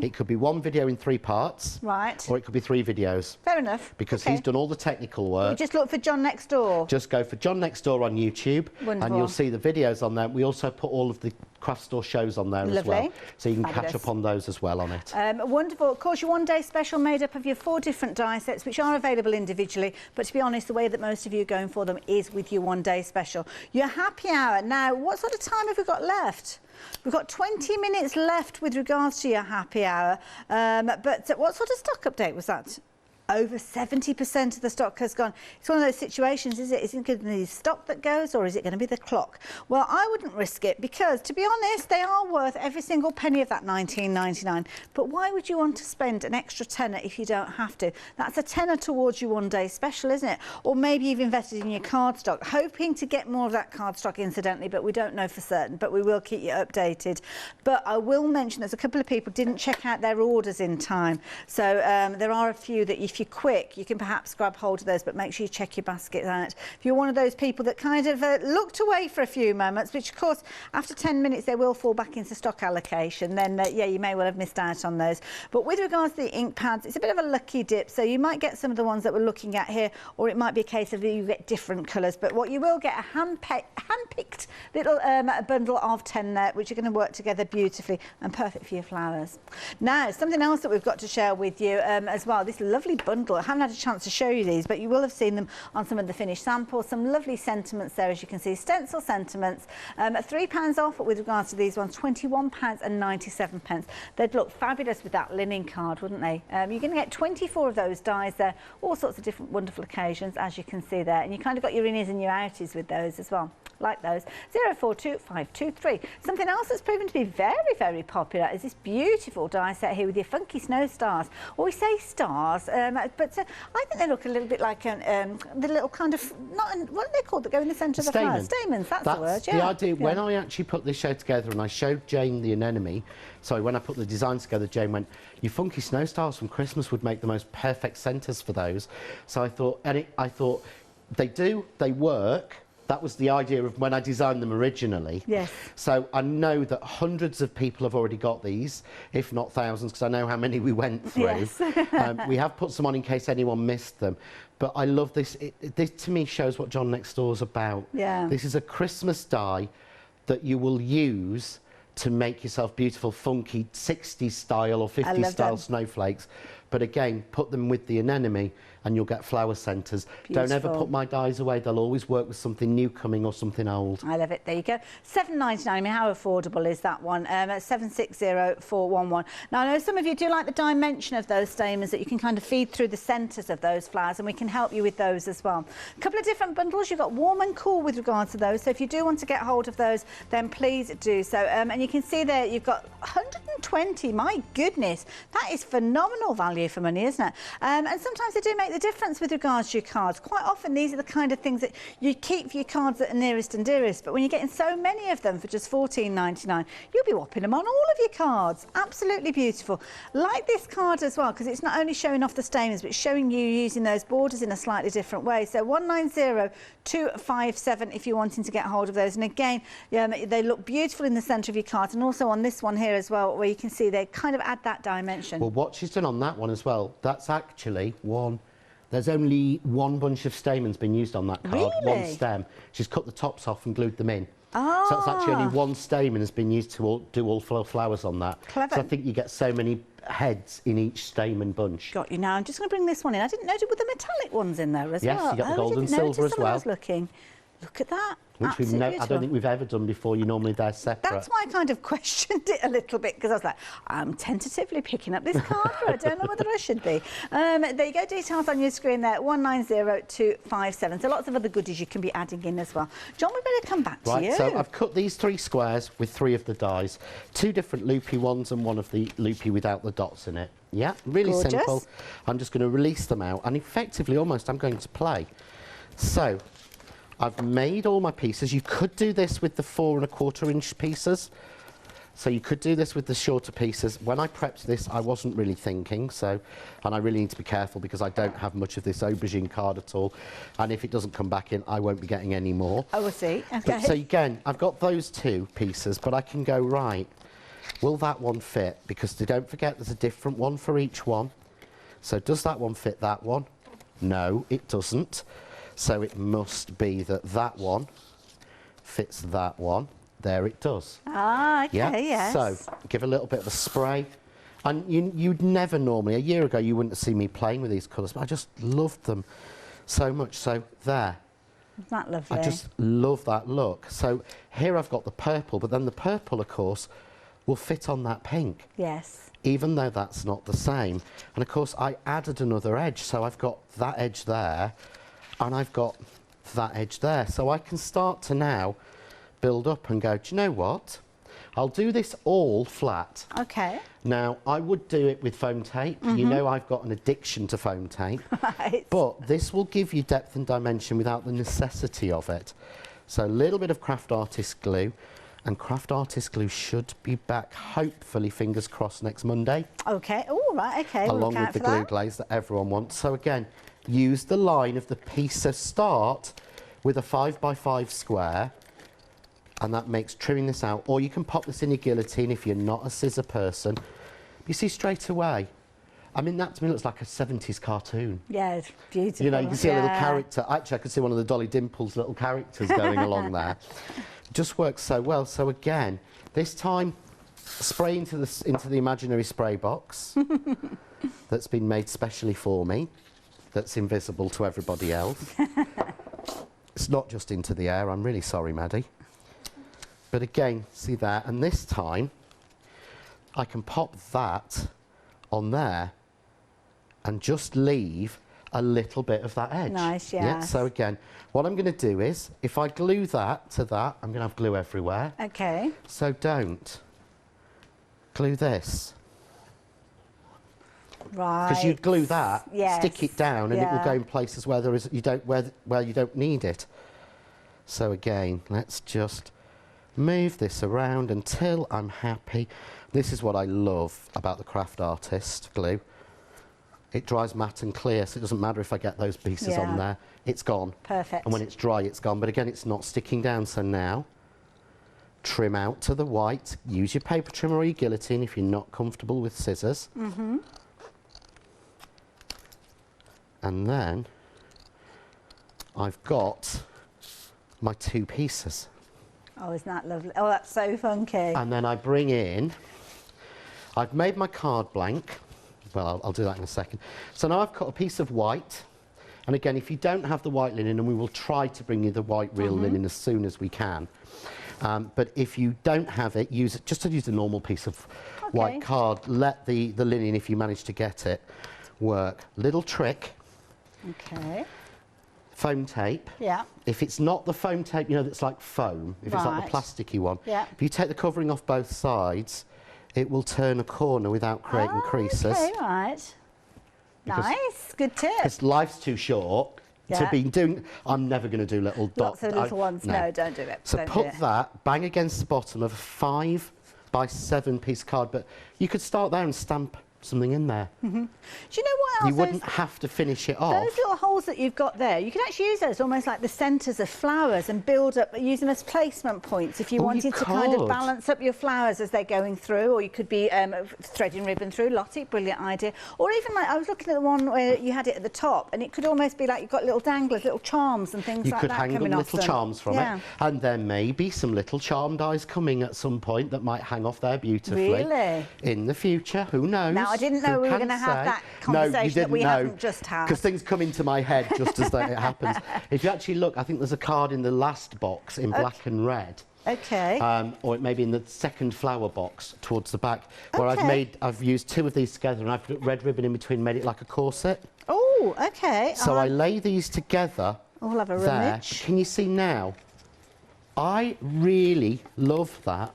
it could be 1 video in 3 parts, or it could be 3 videos. Fair enough. Because he's done all the technical work. You just look for John Next Door. Just go for John Next Door on YouTube, and you'll see the videos on there. We also put all of the craft store shows on there as well, so you can catch up on those as well on it. Wonderful. Of course, your one-day special made up of your 4 different die sets, which are available individually, but to be honest, the way that most of you are going for them is with your one-day special. Your happy hour. Now, what sort of time have we got left? We've got 20 minutes left with regards to your happy hour, but what sort of stock update was that? Over 70% of the stock has gone. It's one of those situations, is it? Is it going to be the stock that goes, or is it going to be the clock? Well, I wouldn't risk it, because, to be honest, they are worth every single penny of that $19.99. But why would you want to spend an extra tenner if you don't have to? That's a tenner towards your one-day special, isn't it? Or maybe you've invested in your card stock, hoping to get more of that card stock, incidentally, but we don't know for certain, but we will keep you updated. But I will mention there's a couple of people didn't check out their orders in time. So there are a few that if you're quick, you can perhaps grab hold of those, but make sure you check your basket out. If you're one of those people that kind of looked away for a few moments, which of course after 10 minutes they will fall back into stock allocation, then yeah, you may well have missed out on those. But with regards to the ink pads, it's a bit of a lucky dip, so you might get some of the ones that we're looking at here, or it might be a case of you get different colours, but what you will get a hand-picked little bundle of 10 there, which are going to work together beautifully and perfect for your flowers. Now, something else that we've got to share with you as well, this lovely bundle. I haven't had a chance to show you these, but you will have seen them on some of the finished samples. Some lovely sentiments there, as you can see, stencil sentiments. £3 off with regards to these ones, £21.97. They'd look fabulous with that linen card, wouldn't they? You're going to get 24 of those dies there, all sorts of different wonderful occasions, as you can see there. And you kind of got your innies and your outies with those as well. Like those. 042523. Something else that's proven to be very, very popular is this beautiful die set here with your funky snow stars. Or we say stars, but I think they look a little bit like the little kind of, what are they called that go in the centre of the flower? Stamens, that's the word, yeah. The idea, when I actually put this show together and I showed Jane the anemone, sorry, when I put the designs together, Jane went, your funky snow stars from Christmas would make the most perfect centres for those. So I thought, they work. that was the idea of when I designed them originally. Yes. So I know that hundreds of people have already got these, if not thousands, because I know how many we went through. Yes. We have put some on in case anyone missed them. But I love this. This to me shows what John Next Door's about. Yeah. This is a Christmas die that you will use to make yourself beautiful, funky 60s style or 50s style snowflakes. But again, put them with the anemone and you'll get flower centres. Don't ever put my dies away. They'll always work with something new coming or something old. I love it. There you go. $7.99. I mean, how affordable is that one? At 760411. Now, I know some of you do like the dimension of those stamens, that you can kind of feed through the centres of those flowers, and we can help you with those as well. A couple of different bundles. You've got warm and cool with regards to those. So if you do want to get hold of those, then please do so. And you can see there you've got 120. My goodness, that is phenomenal value for money, isn't it? And sometimes they do make the difference with regards to your cards. Quite often these are the kind of things that you keep for your cards that are nearest and dearest, but when you're getting so many of them for just $14.99, you'll be whopping them on all of your cards. Absolutely beautiful. Like this card as well, because it's not only showing off the stamens, but showing you using those borders in a slightly different way. So 190257 if you're wanting to get hold of those. And again, they look beautiful in the centre of your card, and also on this one here as well, where you can see they kind of add that dimension. Well, what she's done on that one as well, that's actually one. There's only one bunch of stamens been used on that card, one stem. She's cut the tops off and glued them in. Oh. So it's actually only one stamen has been used to do all flowers on that. Clever. So I think you get so many heads in each stamen bunch. Got you. Now I'm just going to bring this one in. I didn't know with the metallic ones in there as well. Yes, you got the gold and silver as well. Looking. Look at that. Which I don't think we've ever done before. Normally they're separate. That's why I kind of questioned it a little bit, because I was like, I'm tentatively picking up this card, but I don't know whether I should be. There you go, details on your screen there, 190257. So lots of other goodies you can be adding in as well. John, we better come back to you. So I've cut these 3 squares with 3 of the dies, 2 different loopy ones and one of the loopy without the dots in it. Yeah, really simple. I'm just going to release them out, and effectively almost I'm going to play. So I've made all my pieces. You could do this with the 4 1/4 inch pieces. So you could do this with the shorter pieces. When I prepped this, I wasn't really thinking, and I really need to be careful because I don't have much of this aubergine card at all. And if it doesn't come back in, I won't be getting any more. Oh, I see. Okay. But, so again, I've got those 2 pieces, but I can go, right, will that one fit? Because don't forget, there's a different one for each one. So does that one fit that one? No, it doesn't. So it must be that that one fits that one. There it does. Ah, okay, yeah? yes. So give a little bit of a spray. And you'd never normally, a year ago, you wouldn't have seen me playing with these colours, but I just loved them so much. So there. Isn't that lovely? I just love that look. So here I've got the purple, but then the purple, of course, will fit on that pink. Yes. Even though that's not the same. And of course, I added another edge. So I've got that edge there, and I've got that edge there. So I can start to now build up and go, do you know what? I'll do this all flat. Okay. Now, I would do it with foam tape. You know I've got an addiction to foam tape. Right. But this will give you depth and dimension without the necessity of it. So a little bit of Craft Artist glue. And Craft Artist glue should be back, hopefully, fingers crossed, next Monday. Okay. Oh, right, okay. Along with the glue glaze that everyone wants. So again, use the line of the piece. So start with a 5x5 square, and that makes trimming this out. Or you can pop this in your guillotine if you're not a scissor person. You see straight away, I mean, that to me looks like a 70s cartoon. Yeah, it's beautiful. You know, you can see a little character. Actually, I could see one of the Dolly Dimples little characters going along there. Just works so well. So again, this time, spray into the imaginary spray box that's been made specially for me, that's invisible to everybody else. It's not just into the air. I'm really sorry, Maddie. But again, see that, and this time I can pop that on there and just leave a little bit of that edge. Nice, yes. Yeah, so again, what I'm going to do is, if I glue that to that, I'm going to have glue everywhere. Okay. So don't glue this. Right. Because you glue that, yes. stick it down, and it will go in places where there is where you don't need it. So again, let's just move this around until I'm happy. This is what I love about the Craft Artist glue. it dries matte and clear, so it doesn't matter if I get those pieces on there. It's gone. Perfect. And when it's dry, it's gone. But again, it's not sticking down. So now, trim out to the white. Use your paper trimmer or your guillotine if you're not comfortable with scissors. And then I've got my 2 pieces. Oh, isn't that lovely? Oh, that's so funky. And then I bring in, I've made my card blank. Well, I'll do that in a second. So now I've cut a piece of white. And again, if you don't have the white linen, and we will try to bring you the white real linen as soon as we can. But if you don't have it, just use a normal piece of white card. Let the linen, if you manage to get it, work. Little trick. Okay. Foam tape. Yeah. If it's not the foam tape, you know, that's like foam, if it's like the plasticky one, if you take the covering off both sides, it will turn a corner without creating creases. Okay, right. Nice, good tip. Because life's too short to be doing, I'm never going to do little dots. Lots of little ones, no, don't do it. So don't put that bang against the bottom of a 5 by 7 piece card, but you could start there and stamp something in there. Do you know what else? You wouldn't have to finish it off. Those little holes that you've got there, you can actually use those almost like the centres of flowers and build up, use them as placement points if you wanted to kind of balance up your flowers as they're going through, or you could be threading ribbon through. Lottie, brilliant idea. Or even like, I was looking at the one where you had it at the top, and it could almost be like you've got little danglers, little charms and things like that coming off. You could hang little charms from it. And there may be some little charm dies coming at some point that might hang off there beautifully. Really? In the future, who knows? Now, I didn't know we were going to have that conversation that we haven't just had. Because things come into my head just as it happens. If you actually look, I think there's a card in the last box in black and red. Okay. Or it may be in the second flower box towards the back, where I've used 2 of these together and I've put red ribbon in between, made it like a corset. Oh, okay. So I lay these together. We'll have a rummage. Can you see now? I really love that.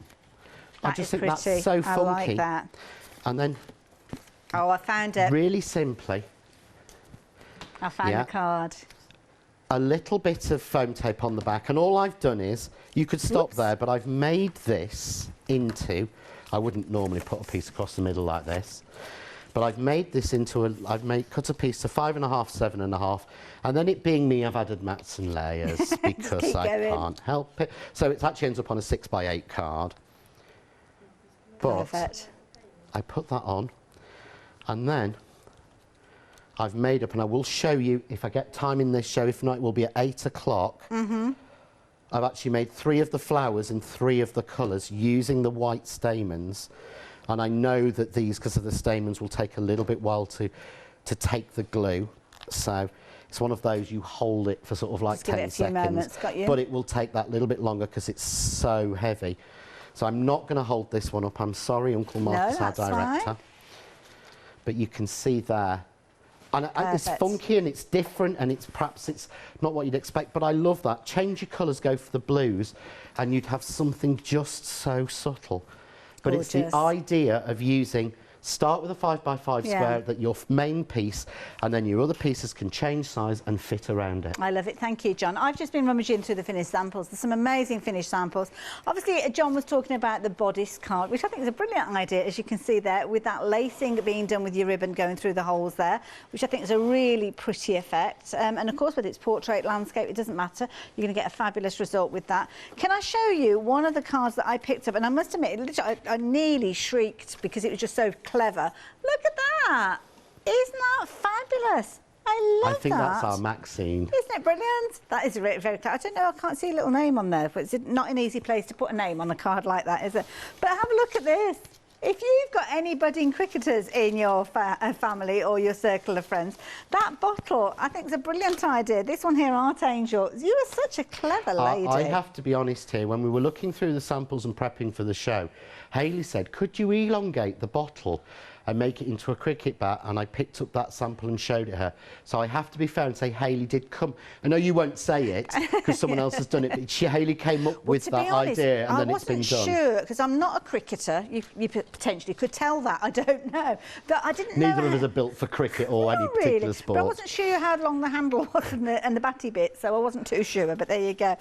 I just think that's so funky. I like that. And then oh, I found it. Really simply. I found the card. A little bit of foam tape on the back, and all I've done is, you could stop there, but I've made this into, I wouldn't normally put a piece across the middle like this, but I've made this into cut a piece to 5.5, 7.5, and then it being me, I've added mats and layers because I can't help it. So it actually ends up on a 6 by 8 card. But perfect. I put that on. And then I've made up, and I will show you if I get time in this show. If not, it will be at 8 o'clock. I've actually made 3 of the flowers in 3 of the colours using the white stamens. And I know that these, because of the stamens, will take a little bit while to take the glue. So it's one of those, you hold it for sort of like 10 seconds. But it will take that little bit longer because it's so heavy. So I'm not going to hold this one up. I'm sorry, Uncle Marcus, our director. Fine. But you can see there, and it's funky and it's different, and perhaps it's not what you'd expect, but I love that. Change your colours, go for the blues, and you'd have something just so subtle. But it's the idea of using, start with a 5 by 5 square, that your main piece, and then your other pieces can change size and fit around it. I love it. Thank you, John. I've just been rummaging through the finished samples. There's some amazing finished samples. Obviously, John was talking about the bodice card, which I think is a brilliant idea, as you can see there, with that lacing being done with your ribbon going through the holes there, which I think is a really pretty effect. And of course, whether it's portrait, landscape, it doesn't matter. You're going to get a fabulous result with that. Can I show you one of the cards that I picked up? And I must admit, I nearly shrieked because it was just so clever. Look at that. Isn't that fabulous? I love that. I think that's our Maxine. Isn't it brilliant? That is very, very clever. I don't know, I can't see a little name on there, but it's not an easy place to put a name on a card like that, is it? But have a look at this. If you've got any budding cricketers in your family or your circle of friends, that bottle, I think, is a brilliant idea. This one here, Art Angel, you are such a clever lady. I have to be honest here. When we were looking through the samples and prepping for the show, Hayley said, could you elongate the bottle and make it into a cricket bat? And I picked up that sample and showed it her. So I have to be fair and say Hayley did come. I know you won't say it because someone else has done it, but Hayley came up with that idea, and then it's been done. I wasn't sure, because I'm not a cricketer. You potentially could tell that, I don't know. But I didn't know. Neither of us are built for cricket or any particular sport. But I wasn't sure how long the handle was and the batty bit, so I wasn't too sure, but there you go.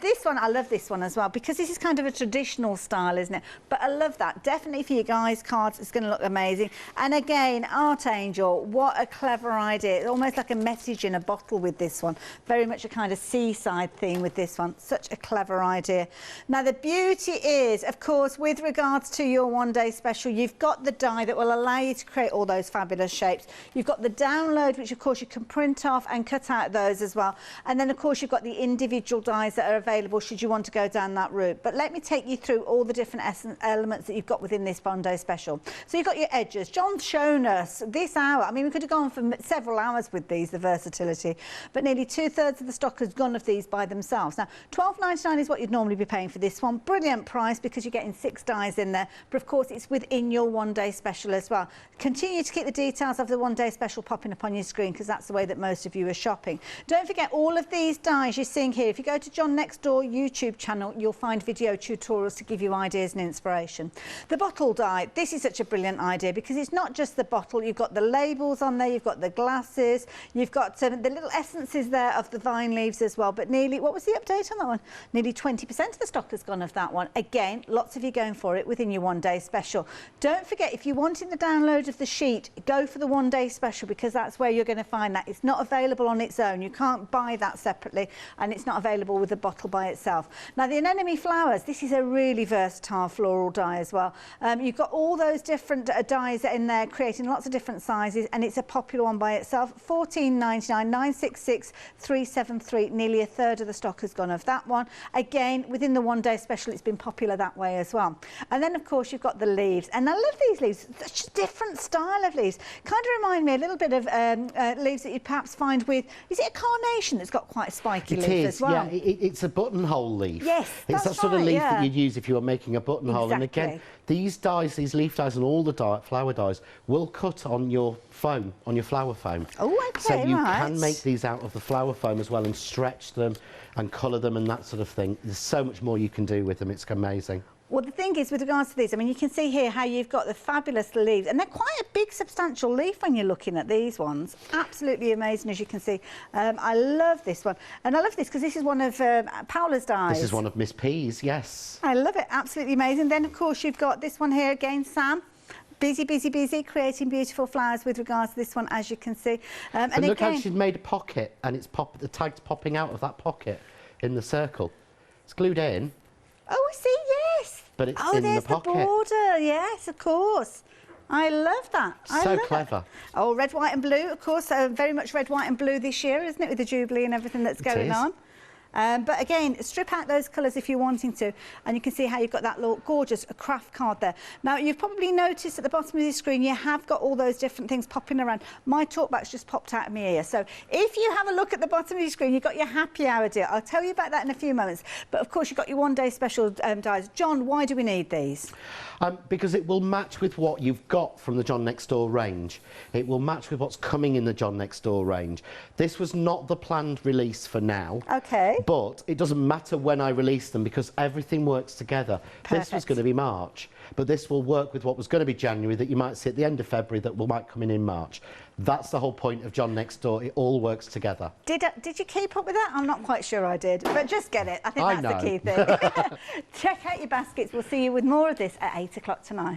This one, I love this one as well, because this is kind of a traditional style, isn't it? But I love that. Definitely for you guys' cards, it's going to look amazing. amazing. And again, Art Angel, what a clever idea. It's almost like a message in a bottle with this one. Very much a kind of seaside theme with this one. Such a clever idea. Now, the beauty is, of course, with regards to your one-day special, you've got the die that will allow you to create all those fabulous shapes. You've got the download, which, of course, you can print off and cut out those as well. And then, of course, you've got the individual dies that are available should you want to go down that route. But let me take you through all the different elements that you've got within this one-day special. So you've got your edges. John's shown us this hour. I mean, we could have gone for several hours with these, the versatility, but nearly 2/3 of the stock has gone of these by themselves. Now, £12.99 is what you'd normally be paying for this one. Brilliant price because you're getting 6 dies in there, but of course it's within your one-day special as well. Continue to keep the details of the one-day special popping up on your screen because that's the way that most of you are shopping. Don't forget all of these dies you're seeing here. If you go to John Next Door YouTube channel, you'll find video tutorials to give you ideas and inspiration. The bottle die, this is such a brilliant idea because it's not just the bottle, you've got the labels on there, you've got the glasses, you've got the little essences there of the vine leaves as well, but nearly, what was the update on that one? Nearly 20% of the stock has gone of that one. Again, lots of you going for it within your one-day special. Don't forget, if you're wanting the download of the sheet, go for the one-day special because that's where you're going to find that. It's not available on its own. You can't buy that separately, and it's not available with the bottle by itself. Now, the Anemone Flowers, this is a really versatile floral die as well. You've got all those different dies in there, creating lots of different sizes, and it's a popular one by itself. £14.99, 966 373. Nearly 1/3 of the stock has gone of that one. Again, within the one-day special, it's been popular that way as well. And then, of course, you've got the leaves, and I love these leaves. Such a different style of leaves. Kind of remind me a little bit of leaves that you'd perhaps find with, is it a carnation that's got quite a spiky leaf as well? Yeah, it's a buttonhole leaf. Yes, it's that sort of leaf that you'd use if you were making a buttonhole. Exactly. And again, these dies, these leaf dies and all the flower dies will cut on your foam, on your flower foam. Oh, okay, so you can make these out of the flower foam as well and stretch them and colour them and that sort of thing. There's so much more you can do with them. It's amazing. Well, the thing is, with regards to these, I mean, you can see here how you've got the fabulous leaves, and they're quite a big, substantial leaf when you're looking at these ones. Absolutely amazing, as you can see. I love this one, and I love this because this is one of Paola's dies. This is one of Miss P's, yes. I love it, absolutely amazing. Then, of course, you've got this one here again, Sam. Busy, busy, busy, creating beautiful flowers with regards to this one, as you can see. And look how she's made a pocket, and it's the tag's popping out of that pocket in the circle. It's glued in. Oh, I see, yes. But it's in the pocket. Oh, there's the border, yes, of course. I love that. So clever. Oh, red, white and blue, of course. Very much red, white and blue this year, isn't it, with the Jubilee and everything that's going on? But again, strip out those colours if you're wanting to, and you can see how you've got that little gorgeous craft card there. Now, you've probably noticed at the bottom of your screen, you have got all those different things popping around. My talkback's just popped out of my ear. So if you have a look at the bottom of your screen, you've got your happy hour deal. I'll tell you about that in a few moments. But of course, you've got your one-day special dies. John, why do we need these? Because it will match with what you've got from the John Next Door range. It will match with what's coming in the John Next Door range. This was not the planned release for now. Okay. But it doesn't matter when I release them because everything works together. Perfect. This was going to be March, but this will work with what was going to be January that you might see at the end of February that might come in March. That's the whole point of John Next Door. It all works together. Did you keep up with that? I'm not quite sure I did, but just get it. I think that's the key thing. Check out your baskets. We'll see you with more of this at 8 o'clock tonight.